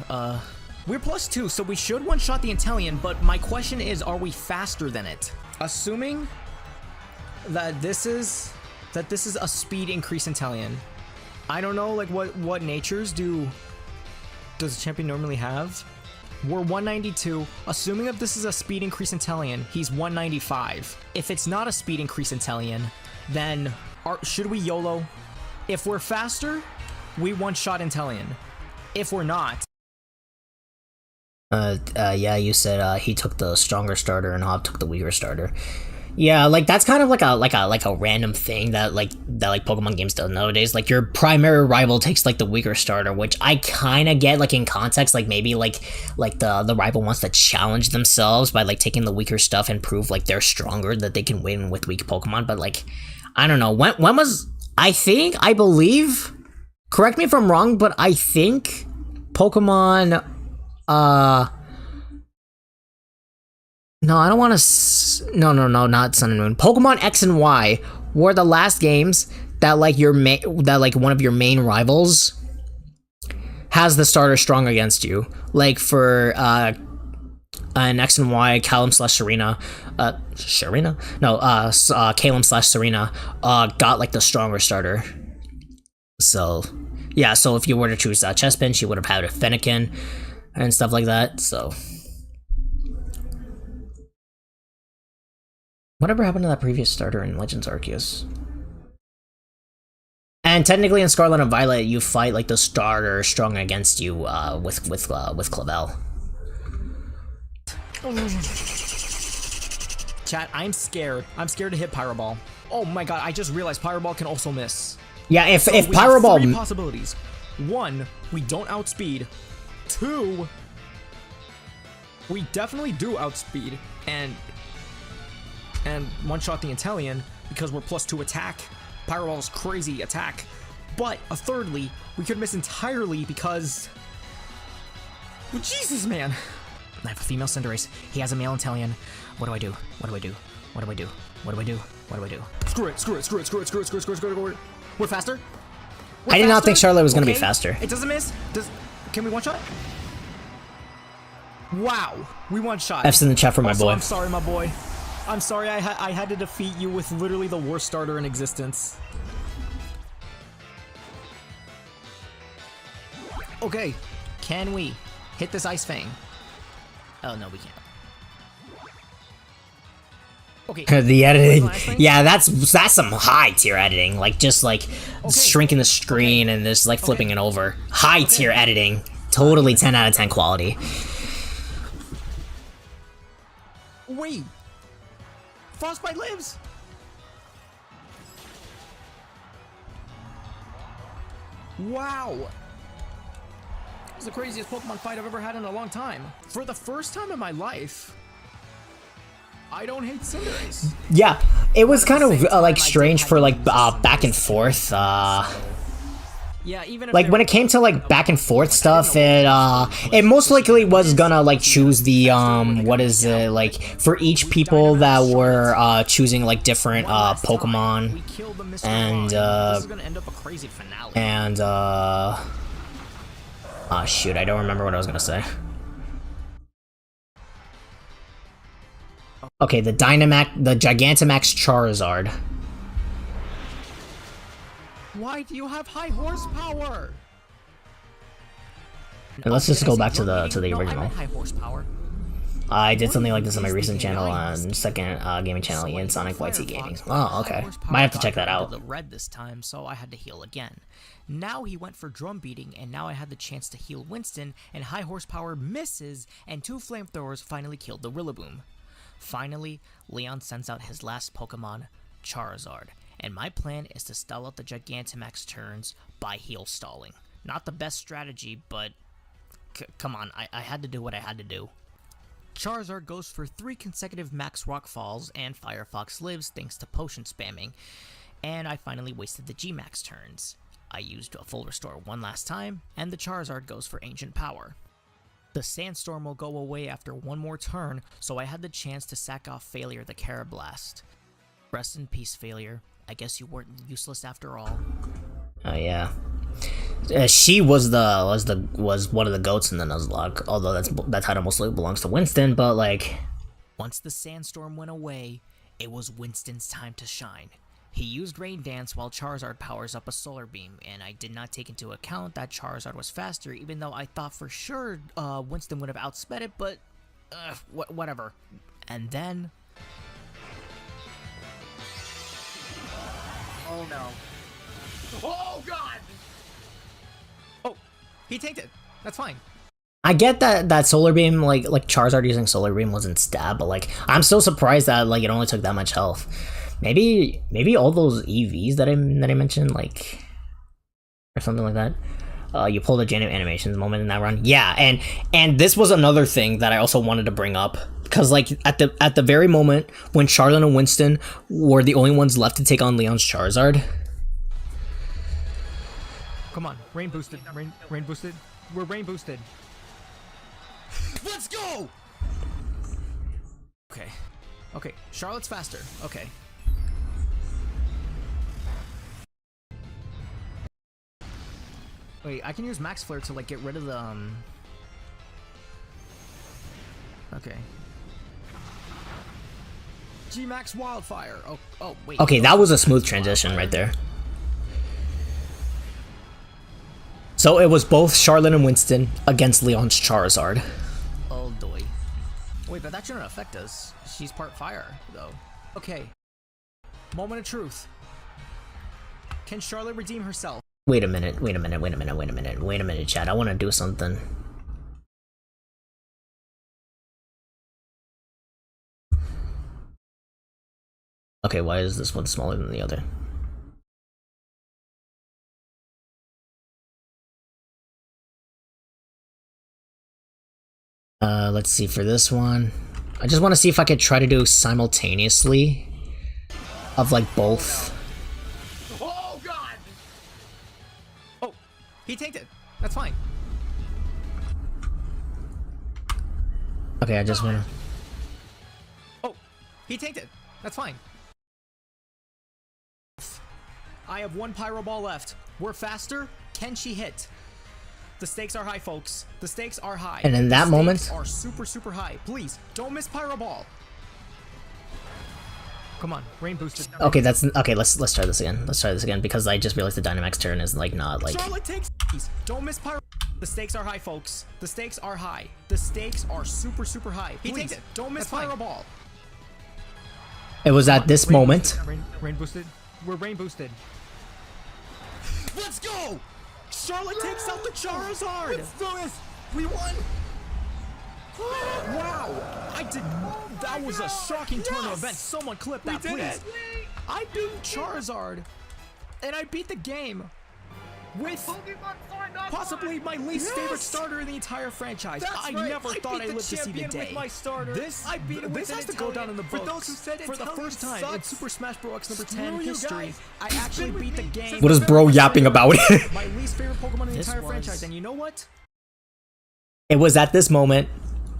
We're +2, so we should one-shot the Inteleon, but my question is, are we faster than it? Assuming that this is a speed increase Inteleon. I don't know, like, what natures does the champion normally have? We're 192. Assuming if this is a speed increase Inteleon, he's 195. If it's not a speed increase Inteleon, then should we YOLO? If we're faster, we one-shot Inteleon. If we're not... Yeah, you said he took the stronger starter and Hop took the weaker starter. Yeah, like that's kind of like a random thing that Pokemon games do nowadays. Like your primary rival takes like the weaker starter, which I kind of get like in context. Like maybe like the rival wants to challenge themselves by like taking the weaker stuff and prove like they're stronger, that they can win with weak Pokemon. But like I don't know, when was I believe, correct me if I'm wrong, but I think Pokemon no, I don't want to. No, not Sun and Moon. Pokemon X and Y were the last games that like one of your main rivals has the starter strong against you. Like for an X and Y, Callum/Serena, Calum/Serena got like the stronger starter. So yeah, so if you were to choose Chespin, she would have had a Fennekin and stuff like that. So. Whatever happened to that previous starter in Legends Arceus? And technically in Scarlet and Violet, you fight like the starter strong against you with Clavel. Chat, I'm scared. I'm scared to hit Pyro Ball. Oh my god, I just realized Pyro Ball can also miss. Yeah, if So we Pyro have Ball... 3 possibilities. 1, we don't outspeed. 2, we definitely do outspeed. And one-shot the Inteleon because we're +2 attack. Pyro Ball's crazy attack. But, thirdly, we could miss entirely because... Well, Jesus, man! I have a female Cinderace. He has a male Inteleon. What do I do? What do I do? What do I do? What do I do? What do I do? Screw it. We're faster? I did not think Charlotte was going to be faster. It doesn't miss? Can we one-shot? Wow. We one-shot. F's in the chat for my boy. I'm sorry, my boy. I'm sorry I had to defeat you with literally the worst starter in existence. Okay, can we hit this Ice Fang? Oh, no, we can't. Okay. The editing, yeah, that's some high tier editing. Like just like shrinking the screen and just like flipping it over. High tier editing, totally 10 out of 10 quality. Wait. Frostbite lives! Wow! This is the craziest Pokemon fight I've ever had in a long time. For the first time in my life, I don't hate Cinderace. Yeah, it was kind of like strange for like back and forth. Yeah, Yeah, even if like they when were- it came to like back and forth stuff, it most likely was gonna like choose the what is it, like for each people that were choosing like different One last time, Pokemon we killed the Mr. and Mime. This is gonna end up a crazy finale. and shoot, I don't remember what I was gonna say. Okay, the Gigantamax Charizard. Why do you have high horsepower? And let's just go back to the original. I meant high horsepower. I did something like this on my recent channel, second gaming channel, Ian Sonic YT Gaming. Oh, okay. Might have to check that out. The red this time, so I had to heal again. Now he went for drum beating, and now I had the chance to heal Winston, and high horsepower misses, and 2 flamethrowers finally killed the Rillaboom. Finally, Leon sends out his last Pokemon, Charizard, and my plan is to stall out the Gigantamax turns by heal stalling. Not the best strategy, but come on, I had to do what I had to do. Charizard goes for 3 consecutive Max Rock falls, and Firefox lives thanks to potion spamming, and I finally wasted the G-Max turns. I used a full restore one last time, and the Charizard goes for Ancient Power. The Sandstorm will go away after one more turn, so I had the chance to sack off Failure the Carablast. Rest in peace, Failure. I guess you weren't useless after all. Oh yeah. She was one of the goats in the Nuzlocke, although that title mostly belongs to Winston, but like... Once the Sandstorm went away, it was Winston's time to shine. He used Rain Dance while Charizard powers up a Solar Beam, and I did not take into account that Charizard was faster, even though I thought for sure Winston would have outsped it, but whatever. And then... Oh no. Oh God! Oh, he tanked it. That's fine. I get that Solar Beam, like Charizard using Solar Beam wasn't stab, but like I'm still surprised that like it only took that much health. Maybe all those EVs that I mentioned, like, or something like that. You pulled a Janet Animations moment in that run. Yeah, and this was another thing that I also wanted to bring up, because like at the very moment when Charlotte and Winston were the only ones left to take on Leon's Charizard. Come on, rain boosted. Rain boosted. We're rain boosted. Let's go! Okay, Charlotte's faster. Okay. Wait, I can use Max Flare to like get rid of the Okay. G-Max Wildfire. Oh wait. Okay, that was a smooth transition right there. So it was both Charlotte and Winston against Leon's Charizard. Oh doy. Wait, but that shouldn't affect us. She's part fire, though. Okay. Moment of truth. Can Charlotte redeem herself? Wait a minute, chat. I want to do something. Okay, why is this one smaller than the other? Let's see for this one. I just want to see if I could try to do simultaneously of like both. Oh God! Oh, he tanked it. That's fine. Okay, I just want to... Oh, he tanked it. That's fine. I have 1 Pyro Ball left. We're faster. Can she hit? The stakes are high, folks. The stakes are high. And in that moment... The stakes are super high. Please, don't miss Pyro Ball. Come on, rain boosted. Okay, that's... Okay, let's try this again. Let's try this again, because I just realized the Dynamax turn is, like, not, like... Charlotte takes these. Don't miss Pyro... The stakes are high, folks. The stakes are high. The stakes are super high. He takes it. Don't miss Pyro Ball. It was at this moment... Rain boosted. We're rain boosted. Let's go! Charlotte takes out the Charizard! Let's do this! We won! Wow! I did... That was a shocking turn of events. Someone clip that, please. I beat Charizard, and I beat the game. with possibly my least favorite starter in the entire franchise. I never thought I'd live to see the day. This has to go down in the books. For those who said for the first time in Super Smash Bros. Number 10 history, I actually beat the game. What is bro yapping about? My least favorite Pokemon in the entire franchise, and you know what? It was at this moment,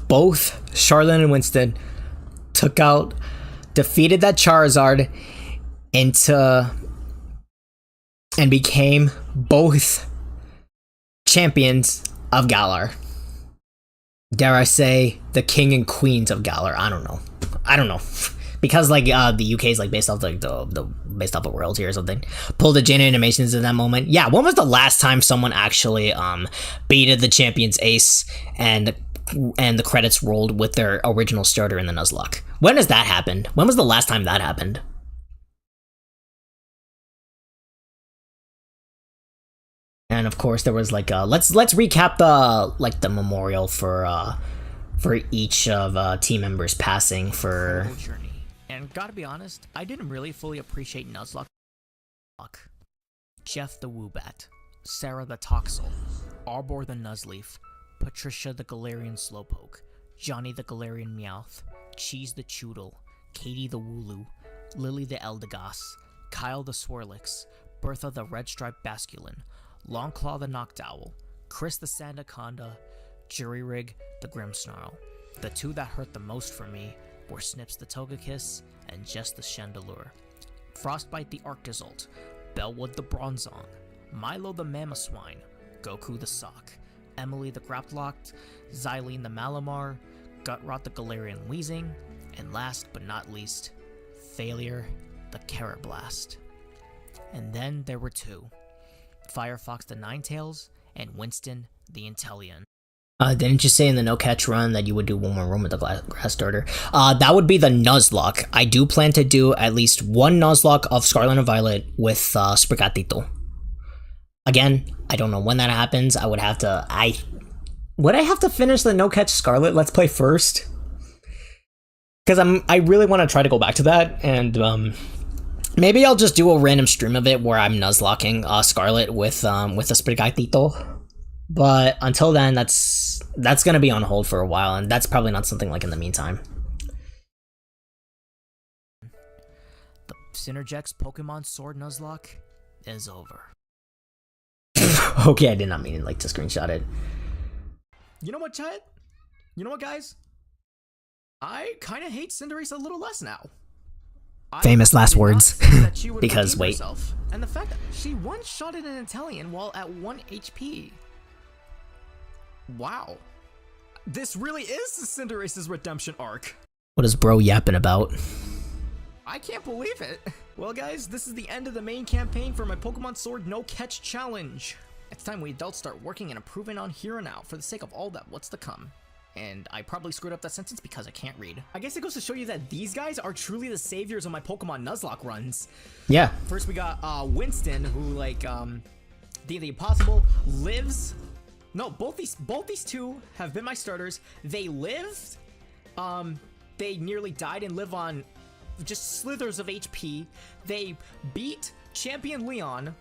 both Charlotte and Winston defeated that Charizard and became both champions of Galar. Dare I say, the king and queens of Galar. I don't know. Because like the UK is like based off like based off of royalty or something. Pulled the Jane animations in that moment. Yeah, when was the last time someone actually beated the champion's ace and the credits rolled with their original starter in the Nuzlocke? When has that happened? When was the last time that happened? And of course there was like let's recap the memorial for each of team members passing for journey. And gotta be honest, I didn't really fully appreciate Nuzlocke. Jeff the Woobat, Sarah the Toxel, Arbor the Nuzleaf, Patricia the Galarian Slowpoke, Johnny the Galarian Meowth, Cheese the Choodle, Katie the Wooloo, Lily the Eldegoss, Kyle the Swirlix, Bertha the Redstriped Basculin, Longclaw the Noctowl, Chris the Sandaconda, Juryrig the Grimmsnarl. The two that hurt the most for me were Snips the Togekiss and Jess the Chandelure. Frostbite the Arctozolt, Bellwood the Bronzong, Milo the Mamoswine, Goku the Sock, Emily the Graplocked, Xylene the Malamar, Gutrot the Galarian Weezing, and last but not least, Failure the Carablast. And then there were two, Firefox the Ninetales and Winston the Inteleon. Didn't you say in the no catch run that you would do one more room with the grass starter? That would be the Nuzlocke. I do plan to do at least one Nuzlocke of Scarlet and Violet with Sprigatito. Again, I don't know when that happens. Would I have to finish the no catch Scarlet Let's Play first? Because I really want to try to go back to that, and maybe I'll just do a random stream of it where I'm Nuzlocking Scarlet with a Sprigatito. But until then, that's gonna be on hold for a while, and that's probably not something like in the meantime. The Synergex Pokemon Sword Nuzlocke is over. Okay, I did not mean to screenshot it. You know what, chat? You know what, guys? I kind of hate Cinderace a little less now. Famous last did not words. see that she would Because, redeem wait. herself. And the fact that she one-shotted an Inteleon while at 1 HP. Wow. This really is the Cinderace's redemption arc. What is bro yapping about? I can't believe it. Well, guys, this is the end of the main campaign for my Pokemon Sword No Catch Challenge. It's time we adults start working and improving on here and now for the sake of all that what's to come. And I probably screwed up that sentence because I can't read. I guess it goes to show you that these guys are truly the saviors of my Pokemon Nuzlocke runs. Yeah. First we got Winston, who like the Impossible lives. No, both these two have been my starters. They lived. They nearly died and live on just slithers of HP. They beat Champion Leon.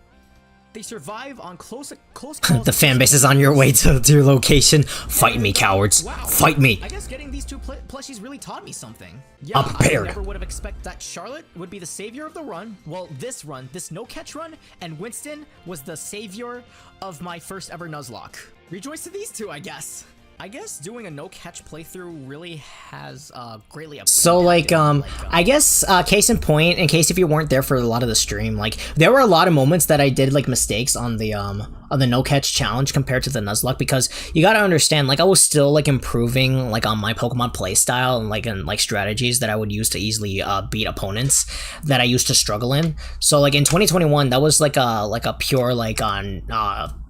They survive on close calls. The fan base is on your way to your location. Fight me, cowards. Wow. Fight me. I guess getting these two plushies really taught me something. Yeah, I'm prepared. I never would have expected that Charlotte would be the savior of the run. Well, this no catch run, and Winston was the savior of my first ever Nuzlocke. Rejoice to these two, I guess. I guess doing a no catch playthrough really has greatly upset. So like I guess case in point, in case if you weren't there for a lot of the stream, like there were a lot of moments that I did like mistakes on the no catch challenge compared to the Nuzlocke, because you gotta understand, like I was still like improving like on my Pokemon playstyle and like strategies that I would use to easily beat opponents that I used to struggle in. So like in 2021, that was like a pure like on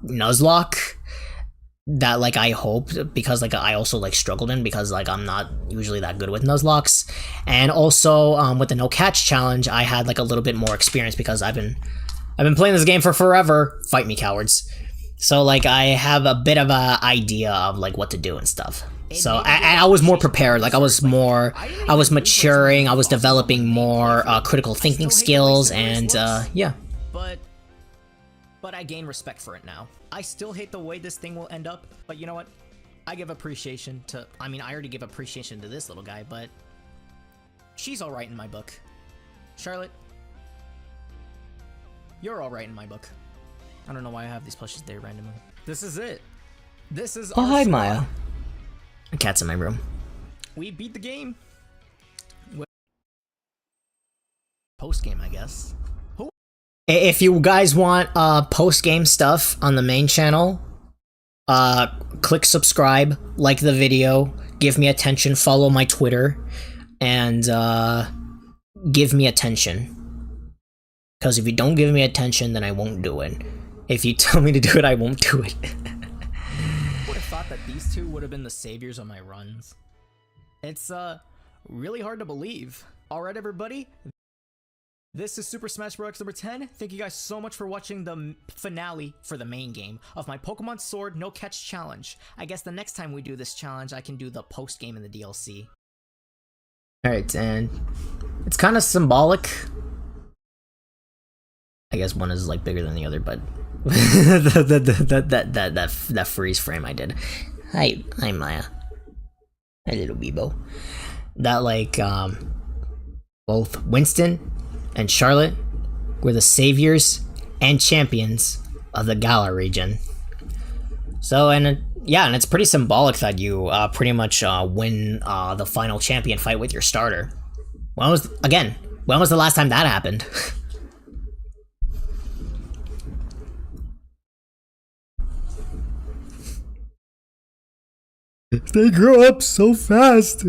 Nuzlocke that like I hoped, because like I also like struggled in, because like I'm not usually that good with Nuzlocks. And also with the no catch challenge, I had like a little bit more experience because I've been playing this game for forever. Fight me, cowards. So like I have a bit of a idea of like what to do and stuff. So I was more prepared. Like I was maturing, I was developing more critical thinking skills, and yeah. But but I gain respect for it now. I still hate the way this thing will end up, but you know what? I give appreciation to, I mean, I already give appreciation to this little guy, but she's alright in my book. Charlotte, you're alright in my book. I don't know why I have these plushes there randomly. This is it. This is Oh, our hi, squad. Maya. The cat's in my room. We beat the game. Post game, I guess. If you guys want post-game stuff on the main channel, click subscribe, like the video, give me attention, follow my Twitter, and give me attention. Because if you don't give me attention, then I won't do it. If you tell me to do it, I won't do it. Would have thought that these two would have been the saviors of my runs. It's really hard to believe. Alright everybody, this is Super Smash Bros. Number 10. Thank you guys so much for watching the finale for the main game of my Pokemon Sword No Catch Challenge. I guess the next time we do this challenge, I can do the post game in the DLC. Alright, and it's kind of symbolic. I guess one is like bigger than the other, but that freeze frame I did. Hi Maya. Hi little Bebo. That like both Winston and Charlotte were the saviors and champions of the Galar region. So yeah, and it's pretty symbolic that you pretty much win the final champion fight with your starter. When was the last time that happened? They grow up so fast.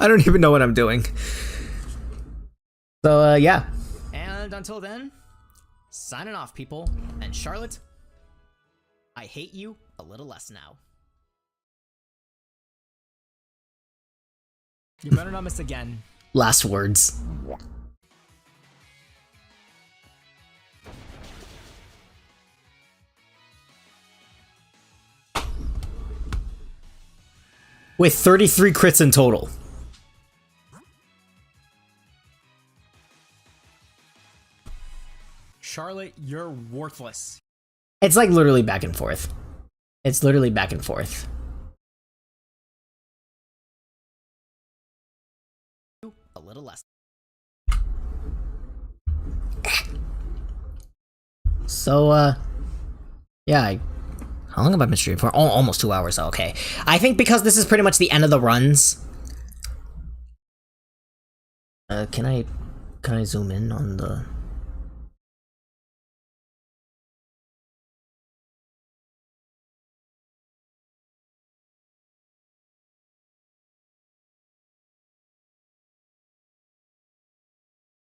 I don't even know what I'm doing. So, yeah. And until then, signing off, people. And Charlotte, I hate you a little less now. You better not miss again. Last words. With 33 crits in total. Charlotte, you're worthless. It's like literally back and forth. It's literally back and forth. A little less. So, yeah, how long have I been streaming for? Oh, almost 2 hours, okay. I think because this is pretty much the end of the runs. Can I zoom in on the...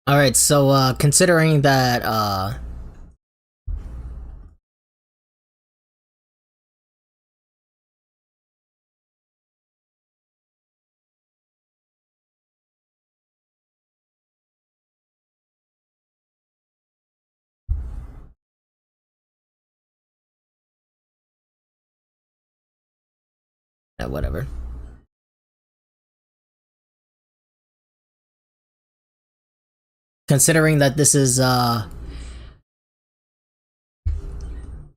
Alright, so, considering that, whatever. Considering that this is, well,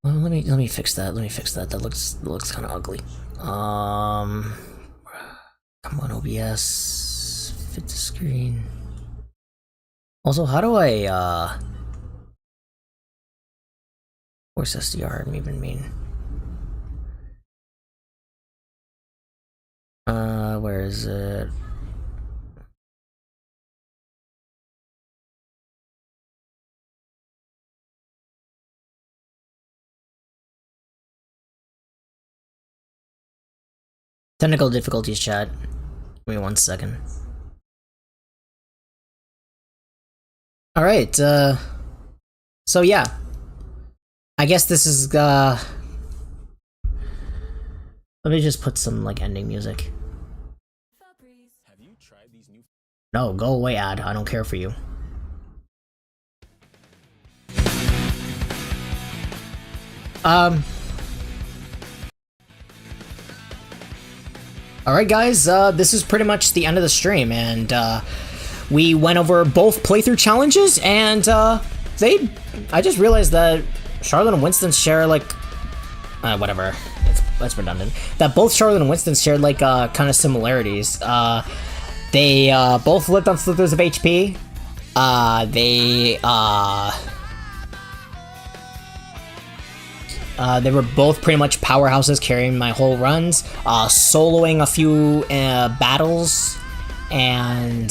let me fix that. Let me fix that. That looks kind of ugly. Come on, OBS. Fit the screen. Also, how do I, where's SDR even mean? Where is it? Technical difficulties, chat. Give me 1 second. Alright, so yeah. I guess this is, let me just put some, like, ending music. Have you tried these new No, go away, ad. I don't care for you. Alright guys, this is pretty much the end of the stream, and we went over both playthrough challenges, and I just realized that Charlotte and Winston share, like, whatever, that's redundant, that both Charlotte and Winston shared, like, kind of similarities. They both lived on slithers of HP. They were both pretty much powerhouses carrying my whole runs, soloing a few battles, and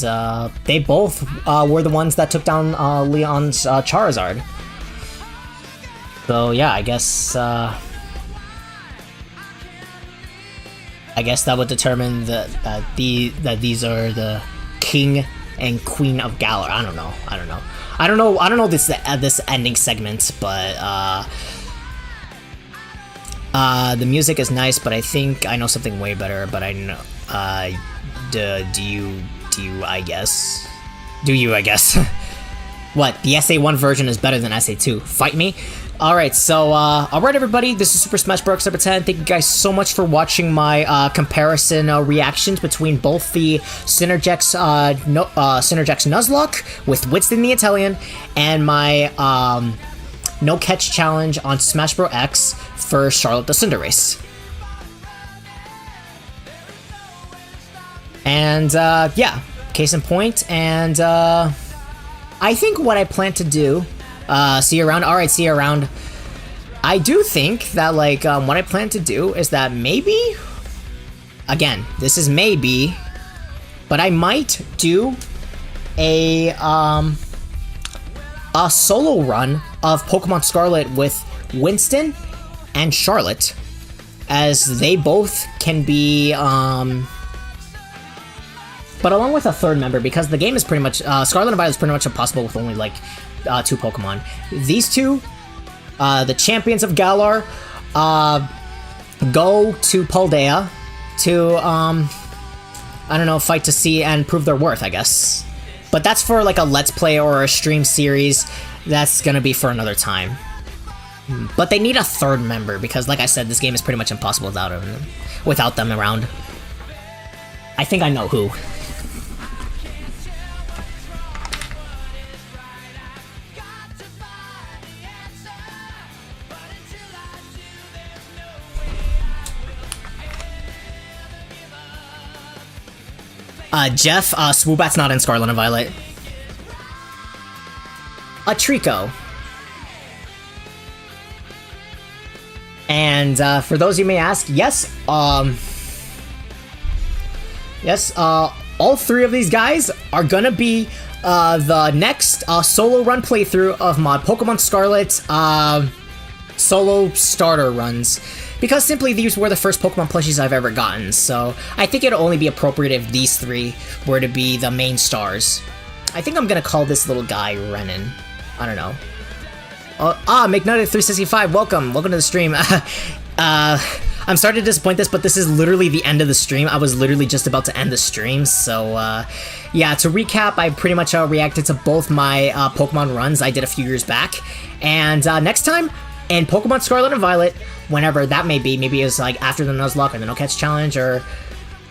they both were the ones that took down Leon's Charizard. So yeah, I guess that would determine that these are the King and Queen of Galar. I don't know this ending segment, but the music is nice, but I think I know something way better. But I know, do you? I guess. Do you? I guess. What? The SA1 version is better than SA2. Fight me. Alright, so, alright everybody, this is Super Smash Bros. Number 10. Thank you guys so much for watching my, comparison, reactions between both the Synergex Nuzlocke with Winston the Italian, and my, No Catch Challenge on Smash Bros. X for Charlotte the Cinderace. And, yeah, case in point, and, I think what I plan to do, see you around. Alright, see you around. I do think that, like, what I plan to do is that maybe, again, this is maybe, but I might do a solo run of Pokemon Scarlet with Winston and Charlotte, as they both can be, but along with a third member, because the game is pretty much, Scarlet and Violet is pretty much impossible with only, like, 2 Pokemon. These two, the champions of Galar, go to Paldea to, I don't know, fight to see and prove their worth, I guess. But that's for, like, a Let's Play or a stream series. That's gonna be for another time. But they need a third member, because, like I said, this game is pretty much impossible without them around. I think I know who. Jeff, Swoobat's not in Scarlet and Violet. Trico. And, for those you may ask, yes, all 3 of these guys are gonna be, the next, solo run playthrough of my Pokemon Scarlet, solo starter runs. Because simply these were the first Pokemon plushies I've ever gotten, so I think it'll only be appropriate if these 3 were to be the main stars. I think I'm gonna call this little guy Renan. I don't know. McNutted365, welcome to the stream. I'm sorry to disappoint this, but this is literally the end of the stream. I was literally just about to end the stream, so, yeah, to recap, I pretty much reacted to both my Pokemon runs I did a few years back, and next time, in Pokemon Scarlet and Violet, whenever that may be, maybe it's like after the Nuzlocke or the No Catch Challenge, or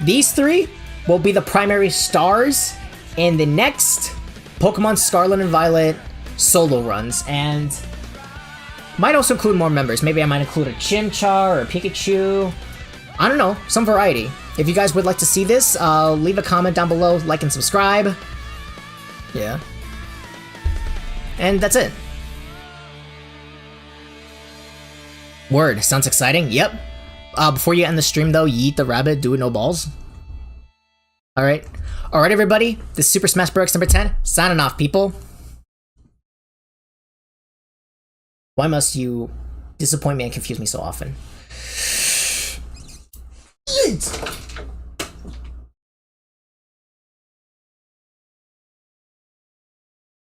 these 3 will be the primary stars in the next Pokemon Scarlet and Violet solo runs, and might also include more members. Maybe I might include a Chimchar or a Pikachu. I don't know, some variety. If you guys would like to see this, leave a comment down below, like and subscribe. Yeah. And that's it. Word, sounds exciting. Yep. Before you end the stream though, yeet the rabbit, do it no balls. Alright. Alright everybody, this is Super Smash Bros. Number 10, signing off people. Why must you disappoint me and confuse me so often? Yeet!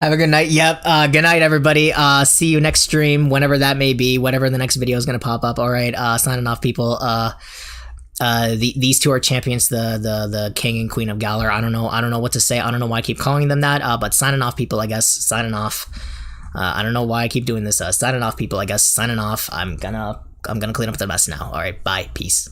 Have a good night. Yep. Good night, everybody. See you next stream, whenever that may be, whenever the next video is gonna pop up. All right. Signing off, people. These 2 are champions, the King and Queen of Galar. I don't know what to say. I don't know why I keep calling them that. But signing off, people. I guess signing off. I don't know why I keep doing this. Signing off, people. I guess signing off. I'm gonna clean up the mess now. All right, bye, peace.